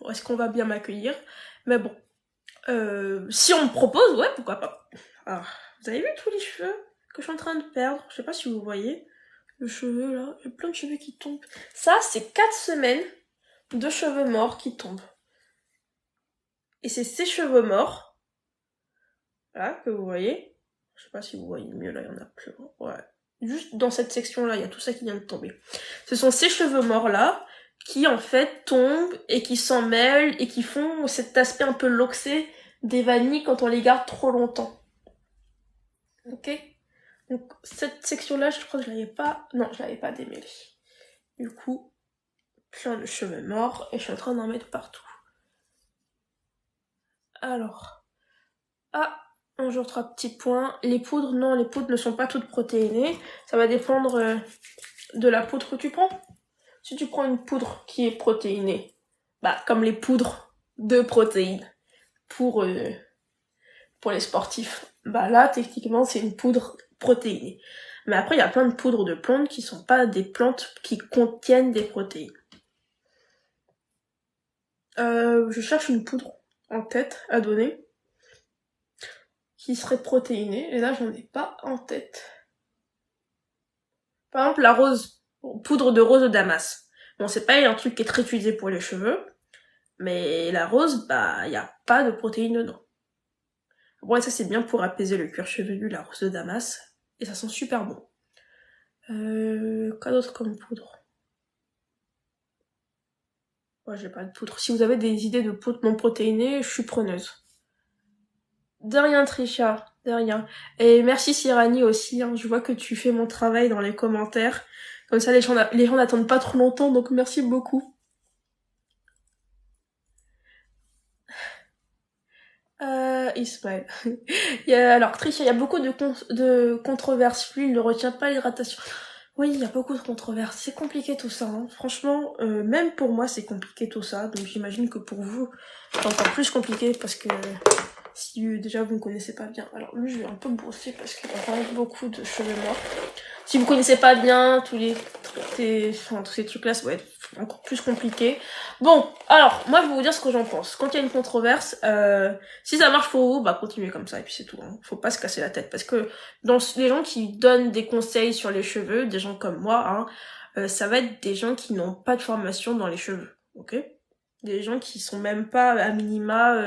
Est-ce qu'on va bien m'accueillir? Mais bon, si on me propose, ouais, pourquoi pas. Alors, vous avez vu tous les cheveux que je suis en train de perdre? Je sais pas si vous voyez. Le cheveu là, il y a plein de cheveux qui tombent. Ça, c'est 4 semaines de cheveux morts qui tombent. Et c'est ces cheveux morts, là, que vous voyez. Je sais pas si vous voyez mieux, là, il y en a plus. Ouais. Juste dans cette section-là, il y a tout ça qui vient de tomber. Ce sont ces cheveux morts-là qui, en fait, tombent et qui s'en mêlent et qui font cet aspect un peu loxé des vanilles quand on les garde trop longtemps. Ok? Donc, cette section-là, je crois que je l'avais pas... Non, je l'avais pas démêlée. Du coup, plein de cheveux morts et je suis en train d'en mettre partout. Alors... Ah, un jour, 3 petits points. Les poudres, non, les poudres ne sont pas toutes protéinées. Ça va dépendre de la poudre que tu prends. Si tu prends une poudre qui est protéinée, bah, comme les poudres de protéines pour les sportifs, bah là, techniquement, c'est une poudre protéinée. Mais après, il y a plein de poudres de plantes qui sont pas des plantes qui contiennent des protéines. Je cherche une poudre en tête à donner qui serait protéinée, et là, j'en ai pas en tête. Par exemple, la rose, poudre de rose de Damas. Bon, c'est pas un truc qui est très utilisé pour les cheveux, mais la rose, bah, y a pas de protéines dedans. Bon, et ça, c'est bien pour apaiser le cuir chevelu, la rose de Damas, et ça sent super bon. Quoi d'autre comme poudre? Ouais, j'ai pas de poudre. Si vous avez des idées de poudre non protéinées, je suis preneuse. De rien, Trisha, de rien. Et merci Sirani aussi, hein. Je vois que tu fais mon travail dans les commentaires. Comme ça, les gens n'attendent pas trop longtemps, donc merci beaucoup. Ismaël. Alors, Trisha, il y a beaucoup de controverses. Lui, il ne retient pas l'hydratation. Oui, il y a beaucoup de controverses. C'est compliqué tout ça, hein. Franchement, même pour moi, c'est compliqué tout ça. Donc j'imagine que pour vous, c'est encore plus compliqué parce que si déjà vous ne connaissez pas bien. Alors lui, je vais un peu brosser parce qu'il a vraiment beaucoup de cheveux morts. Si vous connaissez pas bien tous ces trucs-là, ça va être encore plus compliqué. Bon, alors, moi je vais vous dire ce que j'en pense. Quand il y a une controverse, si ça marche pour vous, bah continuez comme ça et puis c'est tout, hein. Faut pas se casser la tête parce que dans les gens qui donnent des conseils sur les cheveux, des gens comme moi, hein, ça va être des gens qui n'ont pas de formation dans les cheveux, ok? Des gens qui sont même pas à minima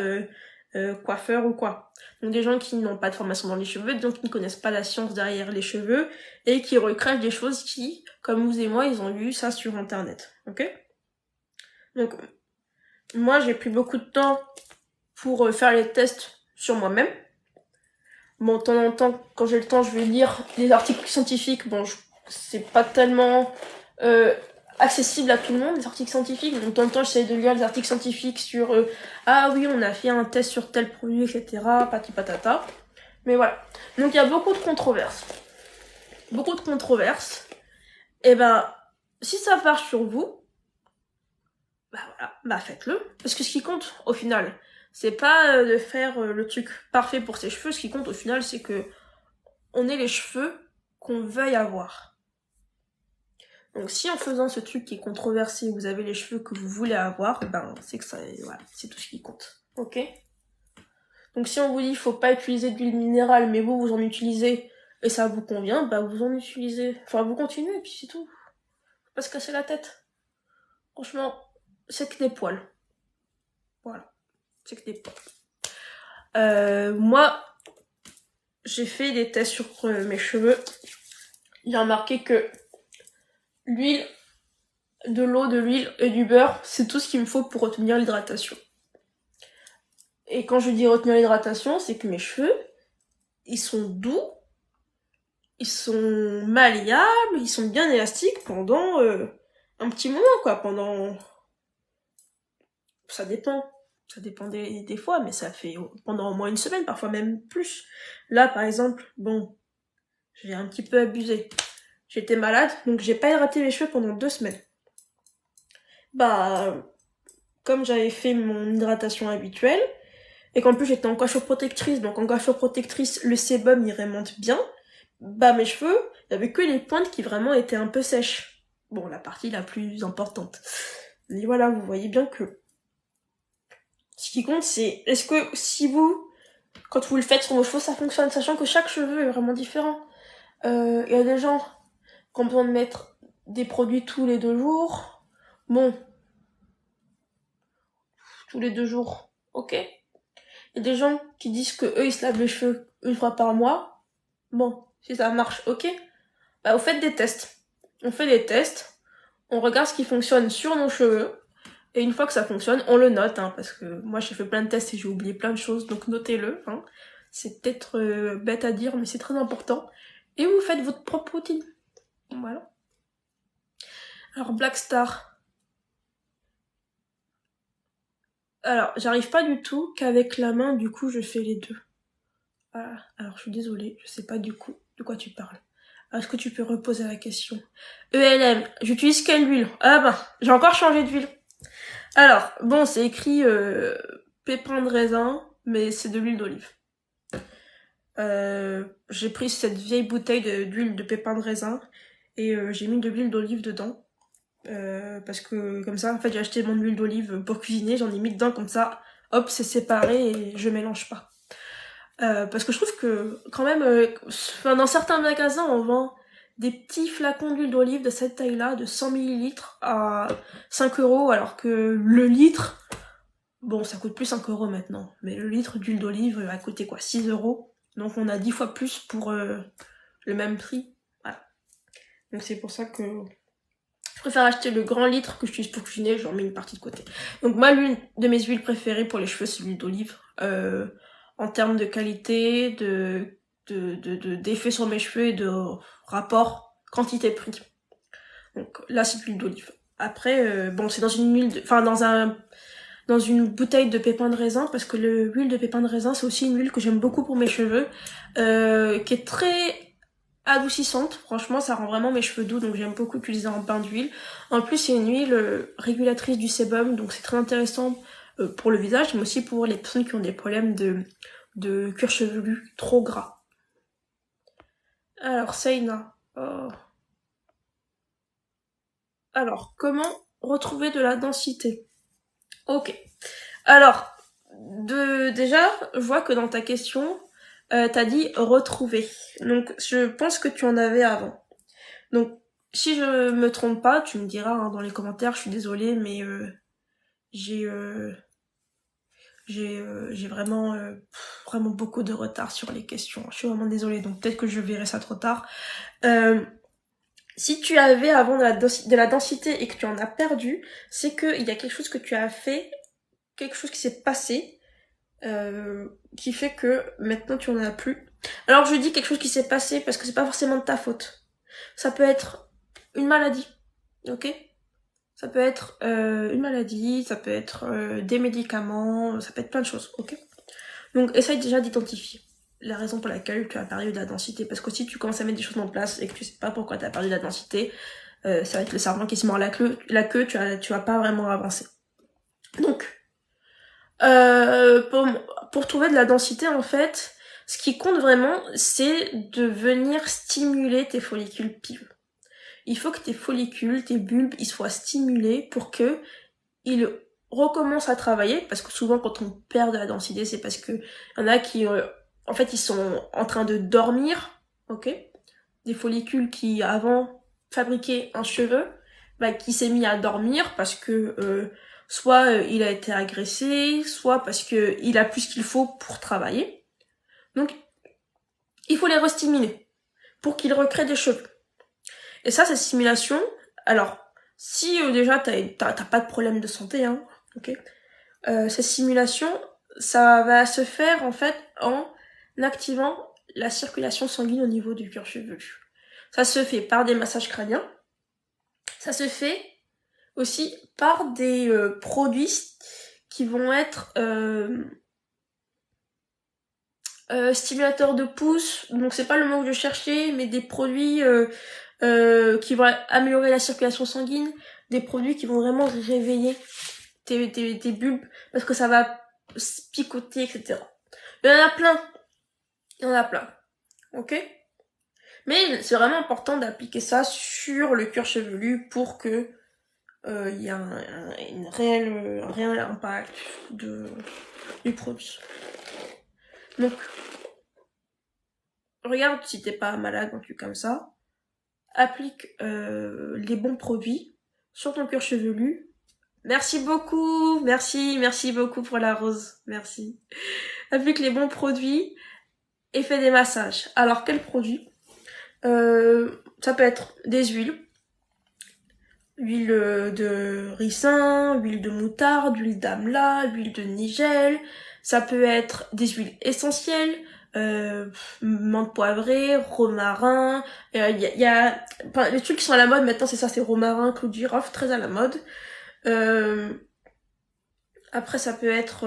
coiffeurs ou quoi. Donc des gens qui n'ont pas de formation dans les cheveux, des gens qui ne connaissent pas la science derrière les cheveux et qui recrachent des choses qui, comme vous et moi, ils ont vu ça sur internet, ok? Donc moi j'ai pris beaucoup de temps pour faire les tests sur moi-même. Bon, de temps en temps, quand j'ai le temps, je vais lire des articles scientifiques. Bon, c'est pas tellement accessible à tout le monde, les articles scientifiques. Donc, de temps en temps, j'essaie de lire les articles scientifiques sur ah oui, on a fait un test sur tel produit, etc. Pati patata. Mais voilà. Donc, il y a beaucoup de controverses. Beaucoup de controverses. Et ben, si ça marche sur vous, bah voilà, bah faites-le. Parce que ce qui compte, au final, c'est pas de faire le truc parfait pour ses cheveux. Ce qui compte, au final, c'est que on ait les cheveux qu'on veuille avoir. Donc si en faisant ce truc qui est controversé, vous avez les cheveux que vous voulez avoir, ben c'est que ça, voilà, c'est tout ce qui compte. Ok? Donc si on vous dit faut pas utiliser d'huile minérale, mais vous en utilisez et ça vous convient, bah vous en utilisez. Enfin vous continuez et puis c'est tout. Faut pas se casser la tête. Franchement, c'est que des poils. Voilà. C'est que des poils. Moi, j'ai fait des tests sur mes cheveux. Il y a marqué que l'huile, de l'eau, de l'huile et du beurre, c'est tout ce qu'il me faut pour retenir l'hydratation. Et quand je dis retenir l'hydratation, c'est que mes cheveux, ils sont doux, ils sont malléables, ils sont bien élastiques pendant un petit moment, quoi, pendant... Ça dépend des fois, mais ça fait pendant au moins une semaine, parfois même plus. Là, par exemple, bon, j'ai un petit peu abusé. J'étais malade, donc j'ai pas hydraté mes cheveux pendant 2 semaines. Bah, comme j'avais fait mon hydratation habituelle, et qu'en plus j'étais en coiffure protectrice, donc en coiffure protectrice, le sébum il remonte bien, bah mes cheveux, il y avait que les pointes qui vraiment étaient un peu sèches. Bon, la partie la plus importante. Et voilà, vous voyez bien que ce qui compte, c'est est-ce que si vous, quand vous le faites sur vos cheveux, ça fonctionne, sachant que chaque cheveu est vraiment différent. Il y a des gens qui ont besoin de mettre des produits tous les 2 jours. Bon, tous les 2 jours, ok. Il y a des gens qui disent que eux ils se lavent les cheveux 1 fois par mois. Bon, si ça marche, ok. Bah, vous faites des tests. On fait des tests, on regarde ce qui fonctionne sur nos cheveux, et une fois que ça fonctionne, on le note, hein, parce que moi j'ai fait plein de tests et j'ai oublié plein de choses, donc notez-le. Hein. C'est peut-être bête à dire, mais c'est très important. Et vous faites votre propre routine. Voilà. Alors, Black Star. Alors, j'arrive pas du tout qu'avec la main, du coup, je fais les deux. Ah, alors, je suis désolée, je sais pas du coup de quoi tu parles. Est-ce que tu peux reposer la question? ELM, j'utilise quelle huile? Ah ben, j'ai encore changé d'huile. Alors, bon, c'est écrit pépins de raisin, mais c'est de l'huile d'olive. J'ai pris cette vieille bouteille d'huile de pépins de raisin et j'ai mis de l'huile d'olive dedans. Parce que comme ça, en fait, j'ai acheté mon huile d'olive pour cuisiner, j'en ai mis dedans comme ça, hop, c'est séparé et je mélange pas. Parce que je trouve que quand même, dans certains magasins, on vend des petits flacons d'huile d'olive de cette taille-là, de 100 millilitres à 5 €, alors que le litre, bon, ça coûte plus 5 € maintenant, mais le litre d'huile d'olive a coûté quoi, 6 €. Donc on a 10 fois plus pour le même prix. Voilà. Donc c'est pour ça que je préfère acheter le grand litre que j'utilise pour cuisiner, j'en mets une partie de côté. Donc moi, l'une de mes huiles préférées pour les cheveux, c'est l'huile d'olive. En termes de qualité, d'effet sur mes cheveux et de rapport quantité-prix. Donc là, c'est l'huile d'olive. Après, bon, c'est dans une huile, enfin dans une bouteille de pépins de raisin, parce que l'huile de pépins de raisin, c'est aussi une huile que j'aime beaucoup pour mes cheveux, qui est très adoucissante. Franchement, ça rend vraiment mes cheveux doux, donc j'aime beaucoup utiliser en bain d'huile. En plus, c'est une huile régulatrice du sébum, donc c'est très intéressant pour le visage, mais aussi pour les personnes qui ont des problèmes de cuir chevelu trop gras. Alors, Seina. Oh. Alors, comment retrouver de la densité? Ok. Alors, déjà, je vois que dans ta question, t'as dit retrouver. Donc, je pense que tu en avais avant. Donc, si je me trompe pas, tu me diras hein, dans les commentaires, je suis désolée, mais j'ai vraiment, vraiment beaucoup de retard sur les questions. Je suis vraiment désolée, donc peut-être que je verrai ça trop tard. Si tu avais avant de la densité et que tu en as perdu, c'est qu'il y a quelque chose que tu as fait, quelque chose qui s'est passé, qui fait que maintenant tu en as plus. Alors je dis quelque chose qui s'est passé parce que c'est pas forcément de ta faute. Ça peut être une maladie, ok? Ça peut être une maladie, ça peut être des médicaments, ça peut être plein de choses, ok? Donc essaye déjà d'identifier la raison pour laquelle tu as perdu de la densité. Parce que si tu commences à mettre des choses en place et que tu sais pas pourquoi tu as perdu de la densité, ça va être le serpent qui se mord la queue, tu vas pas vraiment avancer. Donc, pour trouver de la densité, en fait, ce qui compte vraiment, c'est de venir stimuler tes follicules pives. Il faut que tes follicules, tes bulbes, ils soient stimulés pour que ils recommencent à travailler, parce que souvent quand on perd de la densité, c'est parce que y en a qui, en fait, ils sont en train de dormir, ok? Des follicules qui avant fabriquaient un cheveu, bah, qui s'est mis à dormir parce que soit il a été agressé, soit parce que il a plus qu'il faut pour travailler. Donc, il faut les restimuler pour qu'ils recréent des cheveux. Et ça, cette stimulation, alors, si déjà t'as pas de problème de santé, hein, ok, cette stimulation, ça va se faire en fait en activant la circulation sanguine au niveau du cuir chevelu. Ça se fait par des massages crâniens, ça se fait aussi par des produits qui vont être stimulateurs de pouce, donc c'est pas le mot que je cherchais, mais des produits qui vont améliorer la circulation sanguine, des produits qui vont vraiment réveiller tes bulbes, parce que ça va picoter, etc. Il y en a plein. Il y en a plein. Ok? Mais c'est vraiment important d'appliquer ça sur le cuir chevelu pour que il y ait un réel impact du produit. Donc, regarde si t'es pas malade, un truc comme ça. Applique les bons produits sur ton cuir chevelu. Merci beaucoup, merci beaucoup pour la rose, merci. Applique les bons produits et fais des massages. Alors, quels produits? Ça peut être des huiles. Huile de ricin, huile de moutarde, huile d'amla, huile de nigel. Ça peut être des huiles essentielles, menthe poivrée, romarin. Enfin, les trucs qui sont à la mode maintenant, c'est ça, c'est romarin, clou de girofle, très à la mode. Après, ça peut être...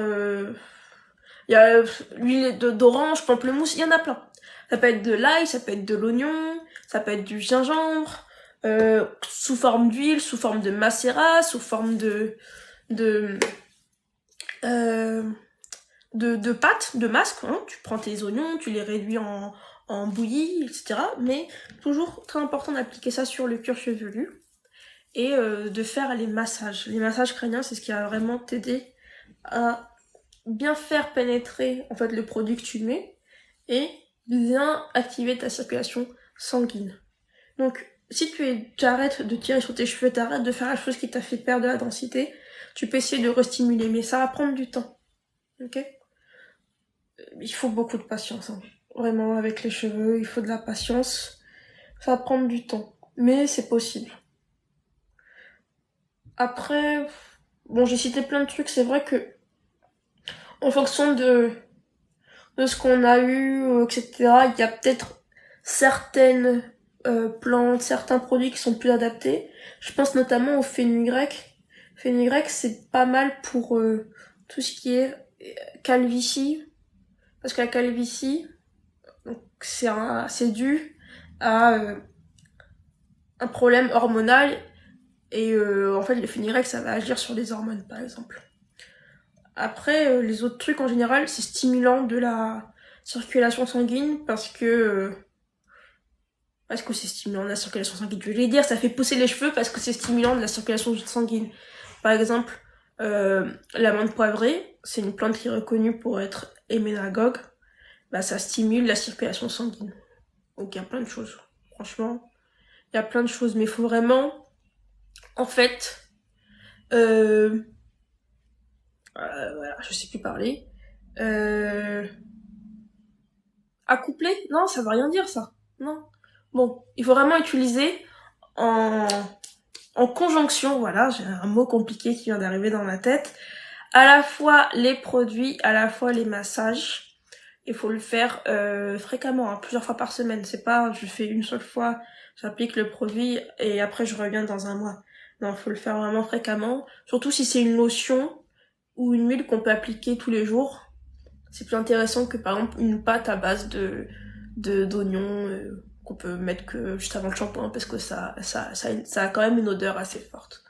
il y a l'huile d'orange, pamplemousse, il y en a plein. Ça peut être de l'ail, ça peut être de l'oignon, ça peut être du gingembre, sous forme d'huile, sous forme de macérat, sous forme de, euh, de pâte, de masque, hein. Tu prends tes oignons, tu les réduis en bouillie, etc. Mais toujours très important d'appliquer ça sur le cuir chevelu et de faire les massages. Les massages crâniens, c'est ce qui va vraiment t'aider à bien faire pénétrer en fait le produit que tu mets et bien activer ta circulation sanguine. Donc si tu arrêtes de tirer sur tes cheveux, t'arrêtes de faire la chose qui t'a fait perdre de la densité, tu peux essayer de restimuler, mais ça va prendre du temps. Ok? Il faut beaucoup de patience, hein. Vraiment, avec les cheveux, il faut de la patience. Ça va prendre du temps, mais c'est possible. Après, bon, j'ai cité plein de trucs, c'est vrai que en fonction de ce qu'on a eu, etc., il y a peut-être certaines plantes, certains produits qui sont plus adaptés. Je pense notamment au fenugrec. Fenugrec, c'est pas mal pour tout ce qui est calvitie, parce que la calvitie, c'est dû à un problème hormonal et en fait le fenugrec ça va agir sur les hormones par exemple. Après les autres trucs en général c'est stimulant de la circulation sanguine parce que c'est stimulant de la circulation sanguine. Je vais dire ça fait pousser les cheveux parce que c'est stimulant de la circulation sanguine. Par exemple la menthe poivrée c'est une plante qui est reconnue pour être héménagogue. Bah ça stimule la circulation sanguine. Donc il y a plein de choses. Franchement, il y a plein de choses, mais il faut vraiment, en fait, voilà, je sais plus parler. Accoupler? Non, ça veut rien dire ça. Non. Bon, il faut vraiment utiliser en, en conjonction, voilà, j'ai un mot compliqué qui vient d'arriver dans ma tête, à la fois les produits, à la fois les massages. Il faut le faire fréquemment, hein, plusieurs fois par semaine. C'est pas je fais une seule fois, j'applique le produit et après je reviens dans un mois. Non, il faut le faire vraiment fréquemment. Surtout si c'est une lotion ou une huile qu'on peut appliquer tous les jours. C'est plus intéressant que par exemple une pâte à base d'oignons qu'on peut mettre que juste avant le shampoing parce que ça a quand même une odeur assez forte.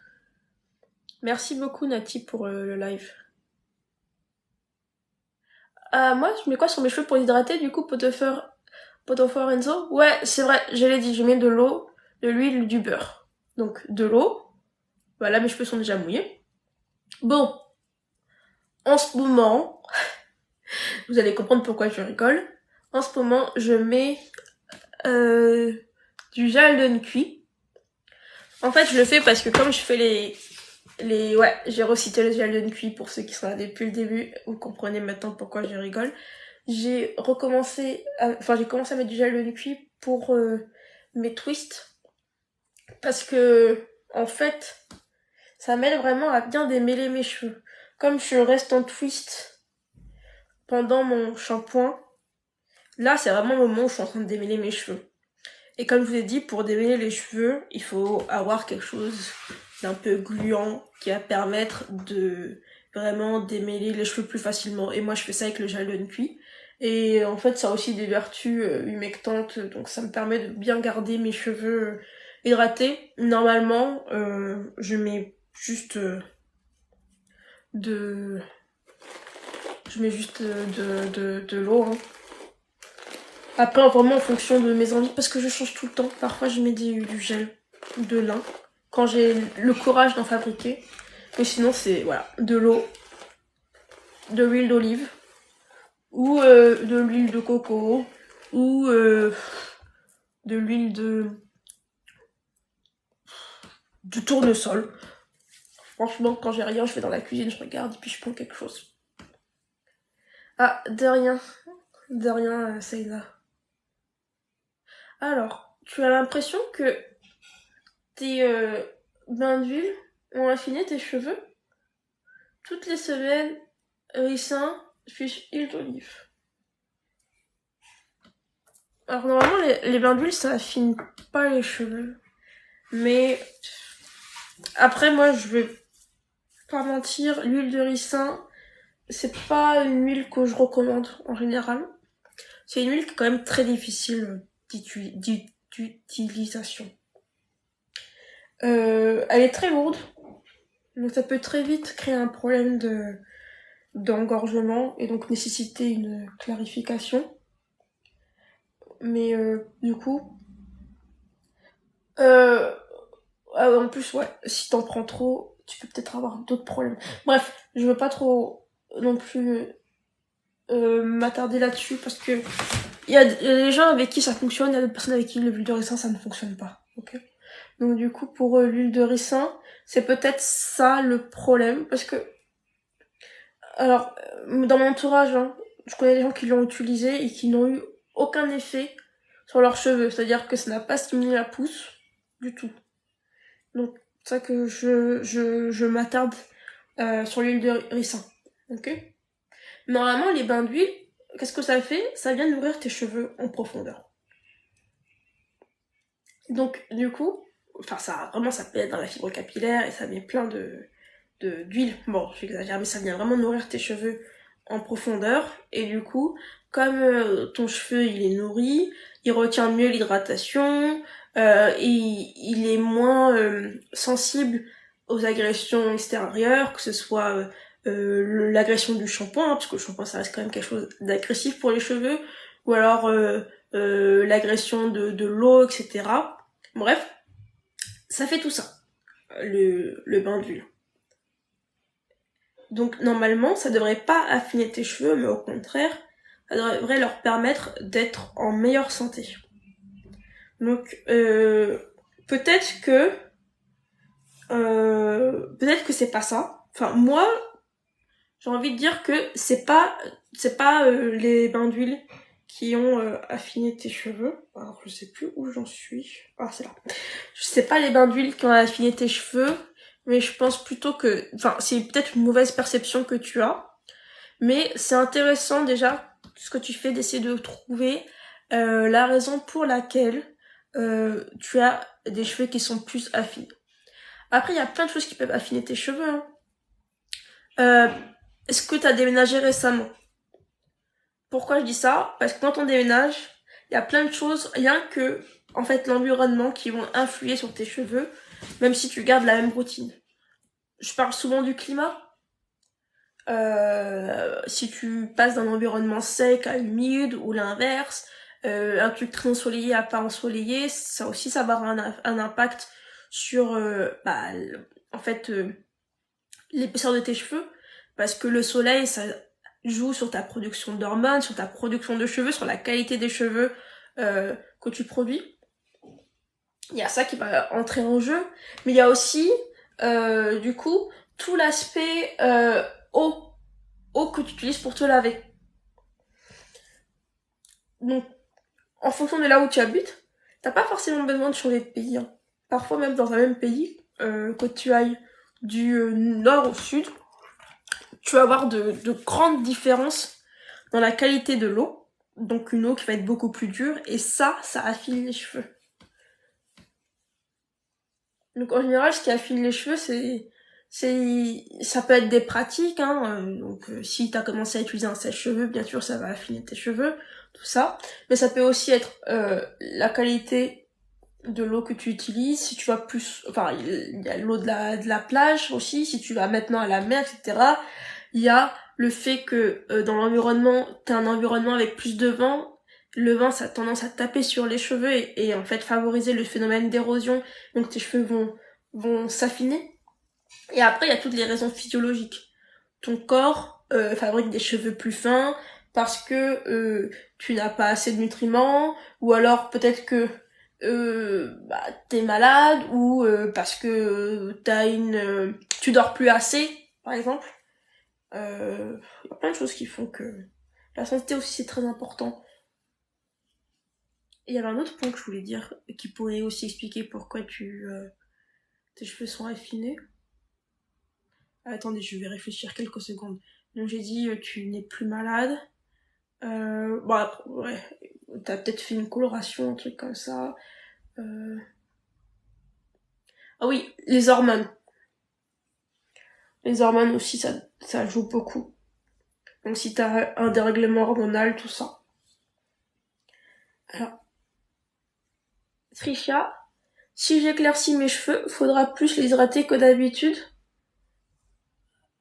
Merci beaucoup Nati pour le live. Moi, je mets quoi sur mes cheveux pour les hydrater, du coup, pot-au-feu Renzo? Ouais, c'est vrai, je l'ai dit, je mets de l'eau, de l'huile, du beurre. Donc, de l'eau. Voilà, mes cheveux sont déjà mouillés. Bon, en ce moment, vous allez comprendre pourquoi je rigole. En ce moment, je mets du gel de cuit. En fait, je le fais parce que comme je fais ouais, j'ai recité le gel de cuit pour ceux qui sont là depuis le début. Vous comprenez maintenant pourquoi je rigole. J'ai commencé à mettre du gel de cuit pour mes twists. Parce que, en fait, ça m'aide vraiment à bien démêler mes cheveux. Comme je reste en twist pendant mon shampoing, là, c'est vraiment le moment où je suis en train de démêler mes cheveux. Et comme je vous ai dit, pour démêler les cheveux, il faut avoir quelque chose d'un peu gluant qui va permettre de vraiment démêler les cheveux plus facilement. Et moi, je fais ça avec le gel de cuit. Et en fait, ça a aussi des vertus humectantes, donc ça me permet de bien garder mes cheveux hydratés. Normalement, je mets juste de je mets juste de l'eau. Hein. Après, vraiment en fonction de mes envies, parce que je change tout le temps. Parfois, je mets du gel de lin, quand j'ai le courage d'en fabriquer. Mais sinon, c'est voilà, de l'eau, de l'huile d'olive, ou de l'huile de coco, ou de l'huile de tournesol. Franchement, quand j'ai rien, je vais dans la cuisine, je regarde, et puis je prends quelque chose. Ah, de rien, Seina. Alors, tu as l'impression que tes bains d'huile ont affiné tes cheveux? Toutes les semaines, ricin, puis huile d'olive. Alors normalement, les bains d'huile, ça affine pas les cheveux. Mais après, moi, je vais pas mentir, l'huile de ricin, c'est pas une huile que je recommande en général. C'est une huile qui est quand même très difficile d'utilisation. Elle est très lourde, donc ça peut très vite créer un problème d'engorgement et donc nécessiter une clarification. Mais du coup, en plus, ouais, si t'en prends trop, tu peux peut-être avoir d'autres problèmes. Bref, je veux pas trop non plus m'attarder là-dessus parce que il y a des gens avec qui ça fonctionne, il y a d'autres personnes avec qui l'huile de ricin ça ne fonctionne pas. Ok. Donc du coup, pour l'huile de ricin, c'est peut-être ça le problème parce que, alors, dans mon entourage, hein, je connais des gens qui l'ont utilisé et qui n'ont eu aucun effet sur leurs cheveux, c'est-à-dire que ça n'a pas stimulé la pousse du tout. Donc, c'est ça que je m'attarde sur l'huile de ricin. Ok. Normalement, les bains d'huile, qu'est-ce que ça fait? Ça vient nourrir tes cheveux en profondeur. Donc, du coup, enfin, ça peut être dans la fibre capillaire et ça met plein d'huile. Bon, j'exagère, mais ça vient vraiment nourrir tes cheveux en profondeur. Et du coup, comme ton cheveu, il est nourri, il retient mieux l'hydratation, il est moins sensible aux agressions extérieures, que ce soit l'agression du shampoing, hein, parce que le shampoing, ça reste quand même quelque chose d'agressif pour les cheveux, ou alors l'agression de l'eau, etc. Bref, ça fait tout ça, le bain d'huile. Donc normalement, ça devrait pas affiner tes cheveux, mais au contraire, ça devrait leur permettre d'être en meilleure santé. Donc peut-être que c'est pas ça. Enfin moi, j'ai envie de dire que c'est pas les bains d'huile qui ont affiné tes cheveux. Alors je sais plus où j'en suis. Ah c'est là. Je sais pas les bains d'huile qui ont affiné tes cheveux, mais je pense plutôt que, enfin c'est peut-être une mauvaise perception que tu as. Mais c'est intéressant déjà ce que tu fais d'essayer de trouver la raison pour laquelle tu as des cheveux qui sont plus affinés. Après, il y a plein de choses qui peuvent affiner tes cheveux. Hein. Est-ce que tu as déménagé récemment? Pourquoi je dis ça? Parce que quand on déménage, il y a plein de choses, rien que en fait l'environnement qui vont influer sur tes cheveux, même si tu gardes la même routine. Je parle souvent du climat. Si tu passes d'un environnement sec à humide ou l'inverse, un truc très ensoleillé à pas ensoleillé, ça aussi ça va avoir un impact sur en fait l'épaisseur de tes cheveux parce que le soleil ça joue sur ta production d'hormones, sur ta production de cheveux, sur la qualité des cheveux que tu produis. Il y a ça qui va entrer en jeu, mais il y a aussi du coup tout l'aspect eau que tu utilises pour te laver. Donc, en fonction de là où tu habites, t'as pas forcément besoin de changer de pays. Hein. Parfois, même dans un même pays, que tu ailles du nord au sud, tu vas avoir de grandes différences dans la qualité de l'eau. Donc, une eau qui va être beaucoup plus dure. Et ça affine les cheveux. Donc, en général, ce qui affine les cheveux, ça peut être des pratiques, hein. Donc, si t'as commencé à utiliser un sèche-cheveux, bien sûr, ça va affiner tes cheveux, tout ça. Mais ça peut aussi être la qualité de l'eau que tu utilises. Si tu vas plus, enfin, il y a l'eau de la plage aussi. Si tu vas maintenant à la mer, etc. Il y a le fait que dans l'environnement, t'as un environnement avec plus de vent. Le vent, ça a tendance à taper sur les cheveux et en fait favoriser le phénomène d'érosion. Donc tes cheveux vont s'affiner. Et après, il y a toutes les raisons physiologiques. Ton corps fabrique des cheveux plus fins parce que tu n'as pas assez de nutriments, ou alors peut-être que t'es malade, ou parce que tu dors plus assez, par exemple. Il y a plein de choses qui font que la santé aussi c'est très important. Et il y avait un autre point que je voulais dire qui pourrait aussi expliquer pourquoi tes cheveux sont affinés. Attendez, je vais réfléchir quelques secondes. Donc j'ai dit tu n'es plus malade. Bon après, ouais, t'as peut-être fait une coloration, un truc comme ça. Ah oui, les hormones. Les hormones aussi, ça joue beaucoup. Donc si t'as un dérèglement hormonal, tout ça. Alors, Trisha, si j'éclaircis mes cheveux, faudra plus les hydrater que d'habitude.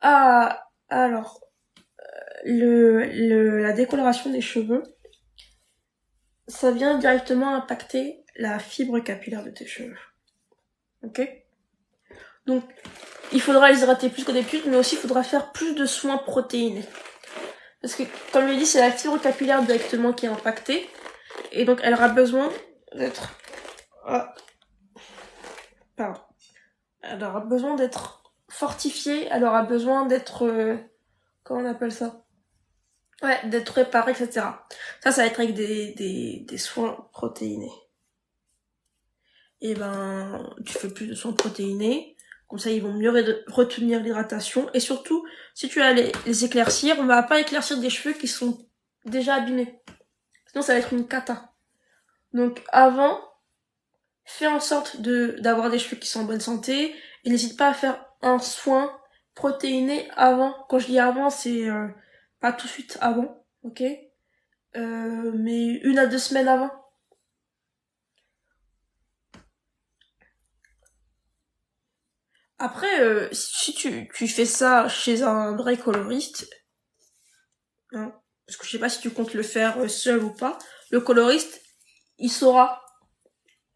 Ah, alors, la décoloration des cheveux, ça vient directement impacter la fibre capillaire de tes cheveux. Ok? Donc, il faudra les hydrater plus que d'habitude, mais aussi il faudra faire plus de soins protéinés. Parce que, comme je l'ai dit, c'est la fibre capillaire directement qui est impactée. Et donc, elle aura besoin d'être... Ah, pardon. Elle aura besoin d'être fortifiée, elle aura besoin d'être... comment on appelle ça? Ouais, d'être réparée, etc. Ça va être avec des soins protéinés. Et ben, tu fais plus de soins protéinés. Comme ça, ils vont mieux retenir l'hydratation. Et surtout, si tu vas les éclaircir, on va pas éclaircir des cheveux qui sont déjà abîmés. Sinon, ça va être une cata. Donc, avant, fais en sorte d'avoir des cheveux qui sont en bonne santé. Et n'hésite pas à faire un soin protéiné avant. Quand je dis avant, c'est pas tout de suite avant, ok? Mais 1 à 2 semaines avant. Après, si tu fais ça chez un vrai coloriste, hein, parce que je sais pas si tu comptes le faire seul ou pas, le coloriste, il saura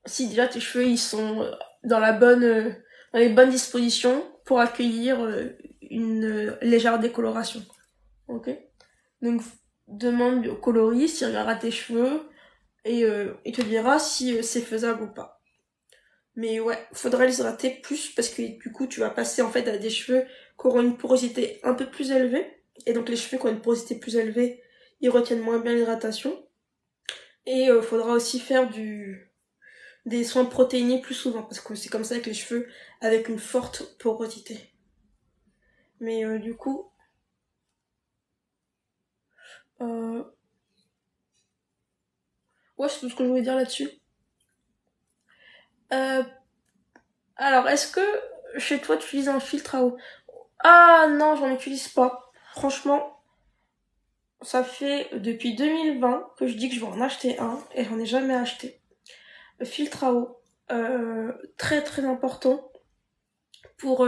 si déjà tes cheveux ils sont dans les bonnes dispositions pour accueillir une légère décoloration. Ok? Donc demande au coloriste, il regardera tes cheveux et il te dira si c'est faisable ou pas. Mais ouais, faudrait les hydrater plus parce que du coup tu vas passer en fait à des cheveux qui auront une porosité un peu plus élevée. Et donc les cheveux qui ont une porosité plus élevée, ils retiennent moins bien l'hydratation. Et faudra aussi faire des soins protéinés plus souvent parce que c'est comme ça avec les cheveux avec une forte porosité. Mais du coup, euh... ouais, c'est tout ce que je voulais dire là-dessus. Euh... Alors, est-ce que chez toi tu utilises un filtre à eau? Ah non, j'en utilise pas. Franchement, ça fait depuis 2020 que je dis que je vais en acheter un et j'en ai jamais acheté. Le filtre à eau, très très important pour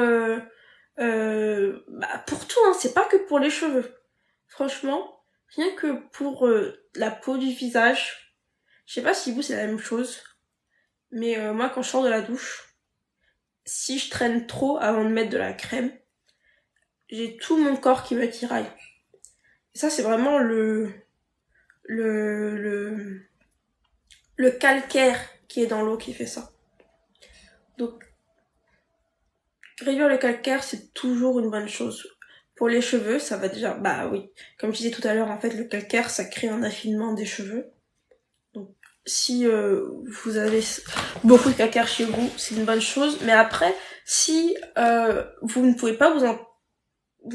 pour tout, hein, c'est pas que pour les cheveux. Franchement, rien que pour la peau du visage, je sais pas si vous c'est la même chose, mais moi quand je sors de la douche, si je traîne trop avant de mettre de la crème, j'ai tout mon corps qui me tiraille. Et ça c'est vraiment le, le, le calcaire qui est dans l'eau qui fait ça. Donc réduire le calcaire c'est toujours une bonne chose. Pour les cheveux, ça va déjà, bah oui, comme je disais tout à l'heure, en fait le calcaire ça crée un affinement des cheveux. Donc si vous avez beaucoup de calcaire chez vous, c'est une bonne chose. Mais après, si vous ne pouvez pas vous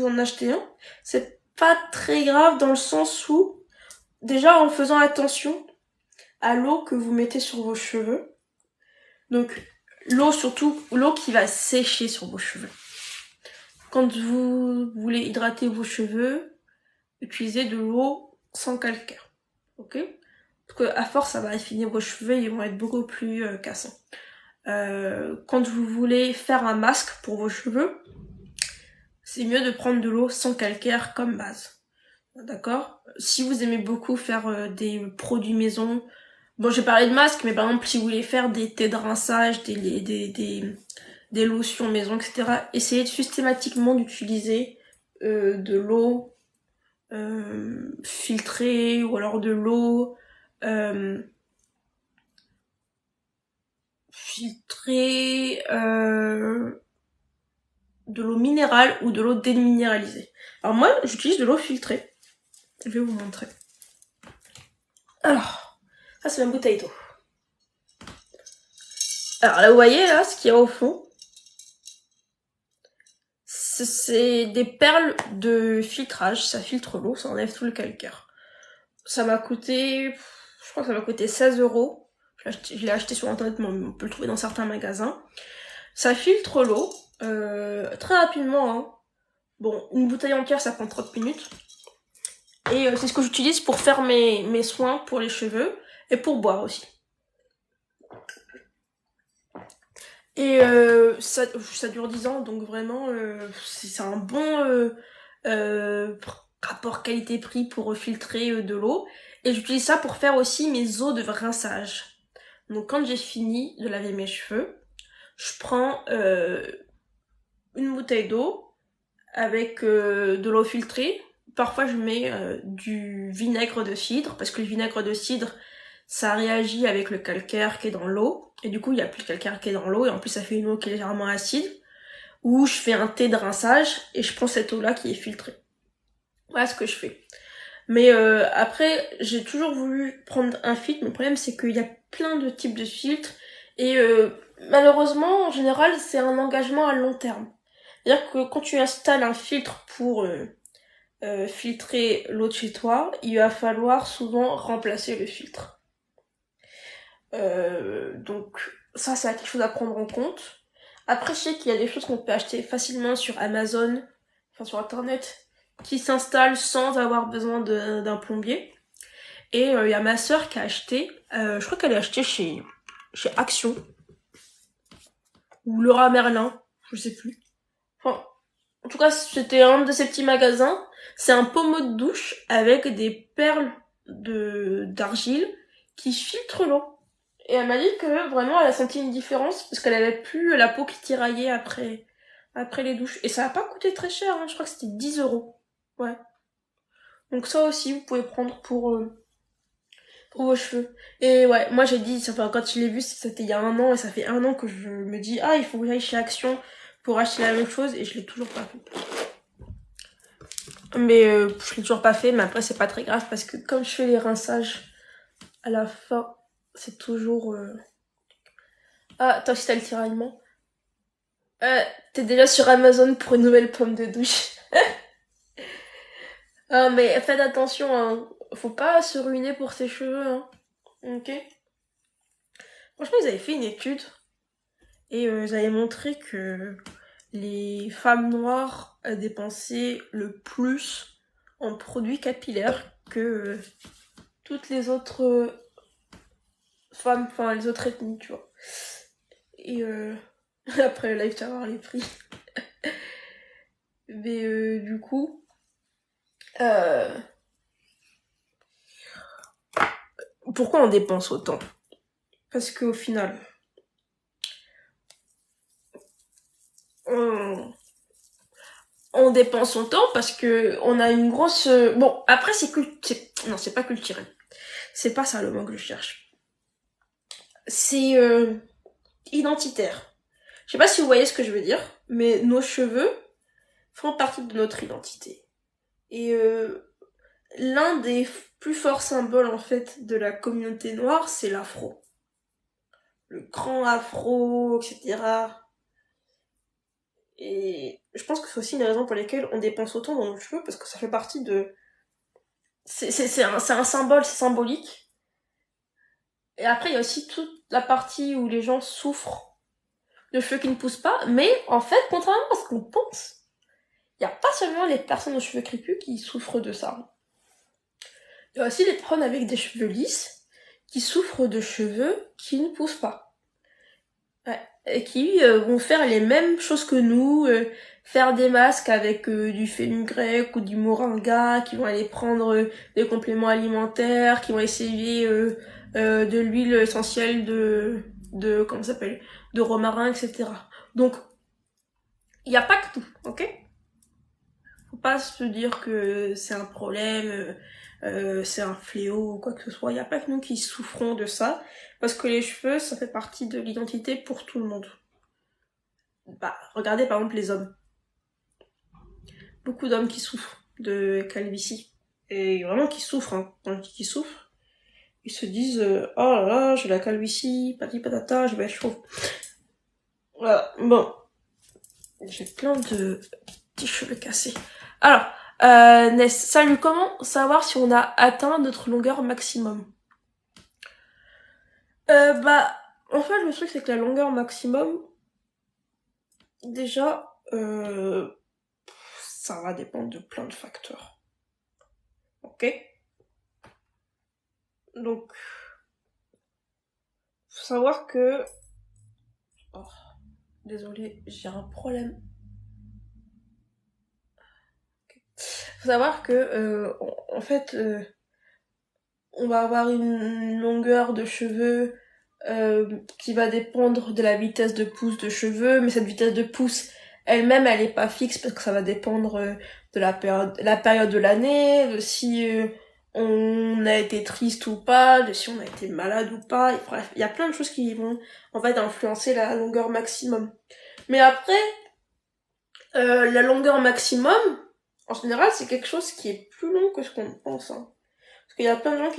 en acheter un, c'est pas très grave dans le sens où, déjà en faisant attention à l'eau que vous mettez sur vos cheveux. Donc l'eau surtout, l'eau qui va sécher sur vos cheveux. Quand vous voulez hydrater vos cheveux, utilisez de l'eau sans calcaire. Ok? Parce que à force, ça va affiner vos cheveux, ils vont être beaucoup plus cassants. Quand vous voulez faire un masque pour vos cheveux, c'est mieux de prendre de l'eau sans calcaire comme base. D'accord? Si vous aimez beaucoup faire des produits maison, bon, j'ai parlé de masques, mais par exemple, si vous voulez faire des thés de rinçage, des lotions maison, etc., essayez systématiquement d'utiliser de l'eau filtrée ou alors de l'eau filtrée, de l'eau minérale ou de l'eau déminéralisée. Alors moi, j'utilise de l'eau filtrée. Je vais vous montrer. Alors, ça c'est ma bouteille d'eau. Alors là, vous voyez là, ce qu'il y a au fond, c'est des perles de filtrage. Ça filtre l'eau, ça enlève tout le calcaire. Ça m'a coûté, je crois que ça m'a coûté 16 €. Je l'ai acheté sur internet, mais on peut le trouver dans certains magasins. Ça filtre l'eau très rapidement, hein. Bon, une bouteille entière, ça prend 30 minutes. Et c'est ce que j'utilise pour faire mes soins pour les cheveux et pour boire aussi. Et ça dure 10 ans, donc vraiment, c'est un bon rapport qualité-prix pour filtrer de l'eau. Et j'utilise ça pour faire aussi mes eaux de rinçage. Donc quand j'ai fini de laver mes cheveux, je prends une bouteille d'eau avec de l'eau filtrée. Parfois je mets du vinaigre de cidre, parce que le vinaigre de cidre, ça réagit avec le calcaire qui est dans l'eau, et du coup il y a plus de calcaire qui est dans l'eau, et en plus ça fait une eau qui est légèrement acide, ou je fais un thé de rinçage, et je prends cette eau-là qui est filtrée. Voilà ce que je fais. Mais après, j'ai toujours voulu prendre un filtre, mais le problème c'est qu'il y a plein de types de filtres, et malheureusement, en général, c'est un engagement à long terme. C'est-à-dire que quand tu installes un filtre pour filtrer l'eau de chez toi, il va falloir souvent remplacer le filtre. Donc ça, c'est quelque chose à prendre en compte. Après, je sais qu'il y a des choses qu'on peut acheter facilement sur Amazon, enfin sur internet, qui s'installent sans avoir besoin d'un plombier. Et il y a ma soeur qui a acheté, je crois qu'elle a acheté chez Action, ou Leroy Merlin, je sais plus. Enfin, en tout cas, c'était un de ces petits magasins. C'est un pommeau de douche avec des perles d'argile qui filtrent l'eau. Et elle m'a dit que vraiment elle a senti une différence parce qu'elle avait plus la peau qui tiraillait après les douches. Et ça a pas coûté très cher, hein. Je crois que c'était 10 €. Ouais. Donc ça aussi, vous pouvez prendre pour vos cheveux. Et ouais, moi j'ai dit, enfin, quand je l'ai vu, c'était il y a un an, et ça fait un an que je me dis, ah, il faut que j'aille chez Action pour acheter la même chose, et je l'ai toujours pas fait. Mais je l'ai toujours pas fait, mais après c'est pas très grave parce que comme je fais les rinçages à la fin, c'est toujours... Ah, toi aussi t'as le tiraillement. T'es déjà sur Amazon pour une nouvelle pomme de douche. Ah, mais faites attention, hein. Faut pas se ruiner pour ses cheveux, hein. Ok? Franchement, ils avaient fait une étude et ils avaient montré que les femmes noires dépensaient le plus en produits capillaires que toutes les autres femmes, enfin les autres ethnies, tu vois. Et après le live, tu vas voir les prix. Mais du coup, pourquoi on dépense autant? Parce qu'au final, on dépense autant parce que on a une grosse... Bon, après non, c'est pas culturel. C'est pas ça le mot que je cherche. C'est identitaire. Je sais pas si vous voyez ce que je veux dire, mais nos cheveux font partie de notre identité. Et l'un des plus forts symboles en fait de la communauté noire, c'est l'afro. Le grand afro, etc. Et je pense que c'est aussi une raison pour laquelle on dépense autant dans nos cheveux, parce que ça fait partie de... C'est un symbole, c'est symbolique. Et après, il y a aussi toute la partie où les gens souffrent de cheveux qui ne poussent pas, mais en fait, contrairement à ce qu'on pense, il n'y a pas seulement les personnes aux cheveux crépus qui souffrent de ça. Il y a aussi les personnes avec des cheveux lisses qui souffrent de cheveux qui ne poussent pas. Ouais. qui vont faire les mêmes choses que nous, faire des masques avec du fenugrec ou du moringa, qui vont aller prendre des compléments alimentaires, qui vont essayer de l'huile essentielle comment ça s'appelle, de romarin, etc. Donc, il n'y a pas que tout, ok? Faut pas se dire que c'est un problème, c'est un fléau ou quoi que ce soit. Il n'y a pas que nous qui souffrons de ça, parce que les cheveux, ça fait partie de l'identité pour tout le monde. Bah, regardez par exemple les hommes. Beaucoup d'hommes qui souffrent de calvitie. Et vraiment qui souffrent, hein. Quand je dis qui souffrent, ils se disent oh là là, j'ai la calvitie, pati patata, je vais être chauve. Voilà, bon. J'ai plein de petits cheveux cassés. Alors, Ness, salut, comment savoir si on a atteint notre longueur maximum? Bah, en fait, le truc, c'est que la longueur maximum, déjà, ça va dépendre de plein de facteurs. Ok? Donc, faut savoir que... Oh, désolée, j'ai un problème. Okay. Faut savoir que, en fait, on va avoir une longueur de cheveux qui va dépendre de la vitesse de pousse de cheveux, mais cette vitesse de pousse elle-même, elle est pas fixe parce que ça va dépendre de la période de l'année, de si on a été triste ou pas, de si on a été malade ou pas. Et bref, il y a plein de choses qui vont en fait influencer la longueur maximum. Mais après, la longueur maximum, en général, c'est quelque chose qui est plus long que ce qu'on pense. Hein. Parce qu'il y a plein de gens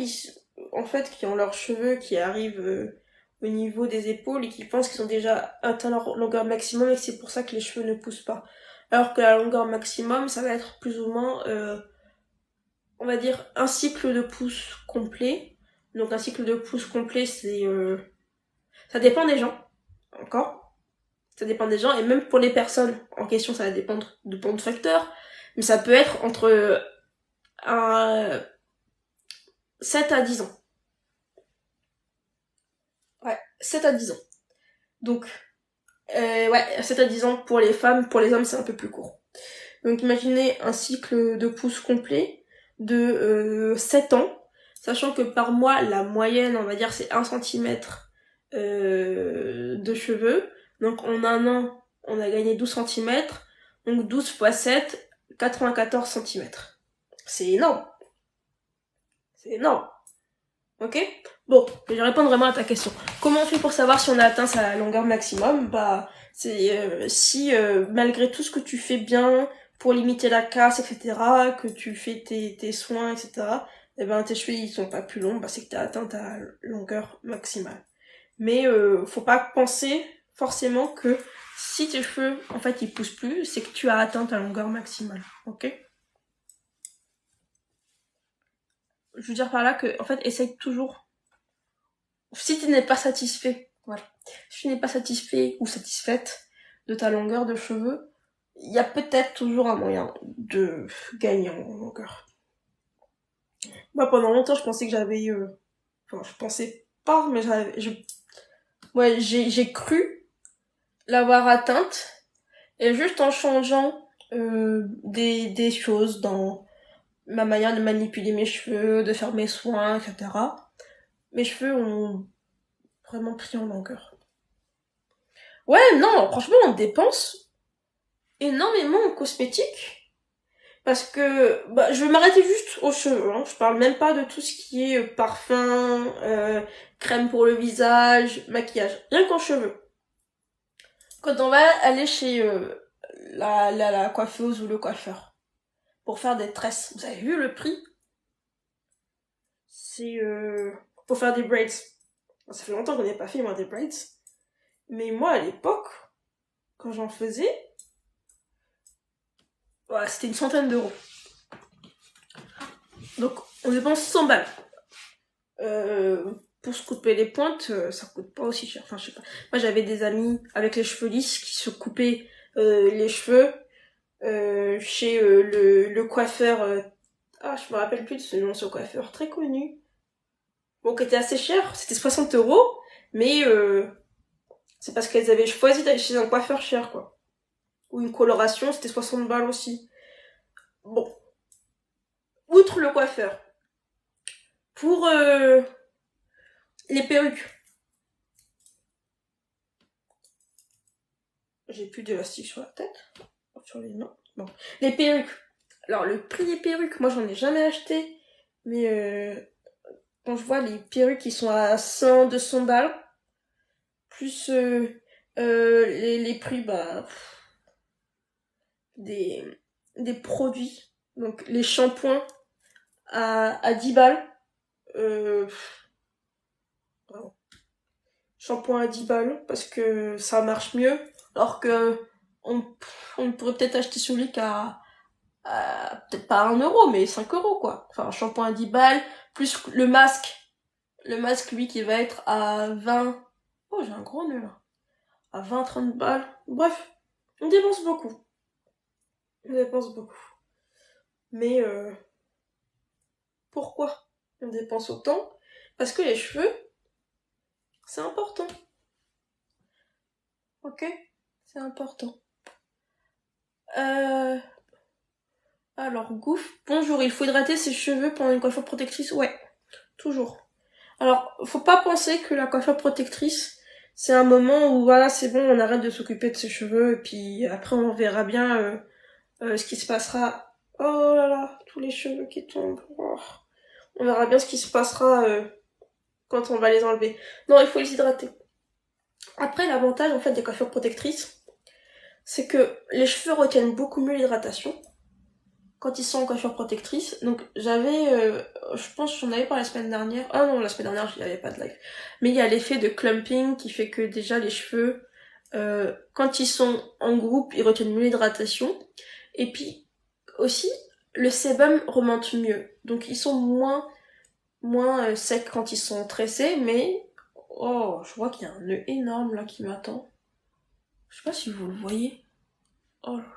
en fait, qui ont leurs cheveux qui arrivent au niveau des épaules et qui pensent qu'ils ont déjà atteint leur longueur maximum et que c'est pour ça que les cheveux ne poussent pas. Alors que la longueur maximum, ça va être plus ou moins, on va dire, un cycle de pousse complet. Donc un cycle de pousse complet, c'est... ça dépend des gens, encore. Ça dépend des gens, et même pour les personnes en question, ça va dépendre de plein de facteurs. Mais ça peut être entre un 7 à 10 ans. Ouais, 7 à 10 ans. Donc, ouais, 7 à 10 ans pour les femmes, pour les hommes c'est un peu plus court. Donc imaginez un cycle de pousse complet de 7 ans, sachant que par mois, la moyenne, on va dire, c'est 1 centimètre de cheveux. Donc en un an, on a gagné 12 centimètres. Donc 12 fois 7, 94 centimètres. C'est énorme. C'est énorme. Ok? Bon, je vais répondre vraiment à ta question. Comment on fait pour savoir si on a atteint sa longueur maximum? Bah, c'est si malgré tout ce que tu fais bien pour limiter la casse, etc., que tu fais tes soins, etc., et ben tes cheveux ils sont pas plus longs, bah c'est que tu as atteint ta longueur maximale. Mais faut pas penser forcément que si tes cheveux en fait ils poussent plus, c'est que tu as atteint ta longueur maximale. Ok? Je veux dire par là que en fait essaye toujours. Si tu n'es pas satisfait, voilà. Si tu n'es pas satisfait ou satisfaite de ta longueur de cheveux, il y a peut-être toujours un moyen de gagner en longueur. Moi, pendant longtemps, je pensais que j'avais... Enfin, je pensais pas, mais ouais, j'ai cru l'avoir atteinte. Et juste en changeant des choses dans ma manière de manipuler mes cheveux, de faire mes soins, etc., mes cheveux ont vraiment pris en longueur. Ouais, non, franchement, on dépense énormément en cosmétiques. Parce que bah, je vais m'arrêter juste aux cheveux. Hein. Je parle même pas de tout ce qui est parfum, crème pour le visage, maquillage. Rien qu'en cheveux. Quand on va aller chez la coiffeuse ou le coiffeur pour faire des tresses, vous avez vu le prix? C'est pour faire des braids. Ça fait longtemps qu'on n'a pas fait moi des braids. Mais moi à l'époque, quand j'en faisais, ouais, c'était une centaine d'euros. Donc on dépense 100 balles. Pour se couper les pointes, ça coûte pas aussi cher. Enfin, je sais pas. Moi, j'avais des amis avec les cheveux lisses qui se coupaient les cheveux chez le coiffeur. Ah, je me rappelle plus de ce nom, ce coiffeur très connu. Bon, qui était assez cher, c'était 60 euros, mais c'est parce qu'elles avaient choisi d'aller chez un coiffeur cher, quoi. Ou une coloration, c'était 60 balles aussi. Bon, outre le coiffeur, pour les perruques, j'ai plus d'élastique sur la tête, sur les mains. Bon, les perruques. Alors le prix des perruques, moi j'en ai jamais acheté, mais quand je vois les perruques qui sont à 100, 200 balles, plus les prix des, des produits, donc les shampoings à 10 balles, euh, vraiment. Shampoing à 10 balles parce que ça marche mieux, alors que on, on pourrait peut-être acheter celui peut-être pas 1 euro, mais 5 euros quoi. Enfin, un shampoing à 10 balles, plus le masque lui qui va être à 20. Oh, j'ai un gros nœud là. À 20, 30 balles. Bref, on dépense beaucoup. On dépense beaucoup. Mais pourquoi on dépense autant? Parce que les cheveux, c'est important. Ok? C'est important. Alors, Gouff, bonjour, il faut hydrater ses cheveux pendant une coiffure protectrice? Ouais, toujours. Alors, faut pas penser que la coiffure protectrice, c'est un moment où voilà, c'est bon, on arrête de s'occuper de ses cheveux, et puis après on verra bien ce qui se passera. Oh là là, tous les cheveux qui tombent. Oh. On verra bien ce qui se passera quand on va les enlever. Non, il faut les hydrater. Après, l'avantage en fait des coiffures protectrices, c'est que les cheveux retiennent beaucoup mieux l'hydratation quand ils sont en coiffure protectrice. Donc je pense que j'en avais parlé la semaine dernière. Ah non, la semaine dernière, il n'y avait pas de live. Mais il y a l'effet de clumping qui fait que déjà les cheveux, quand ils sont en groupe, ils retiennent mieux l'hydratation. Et puis aussi, le sébum remonte mieux. Donc ils sont moins secs quand ils sont tressés, mais oh, je vois qu'il y a un nœud énorme là qui m'attend. Je sais pas si vous le voyez. Oh là là.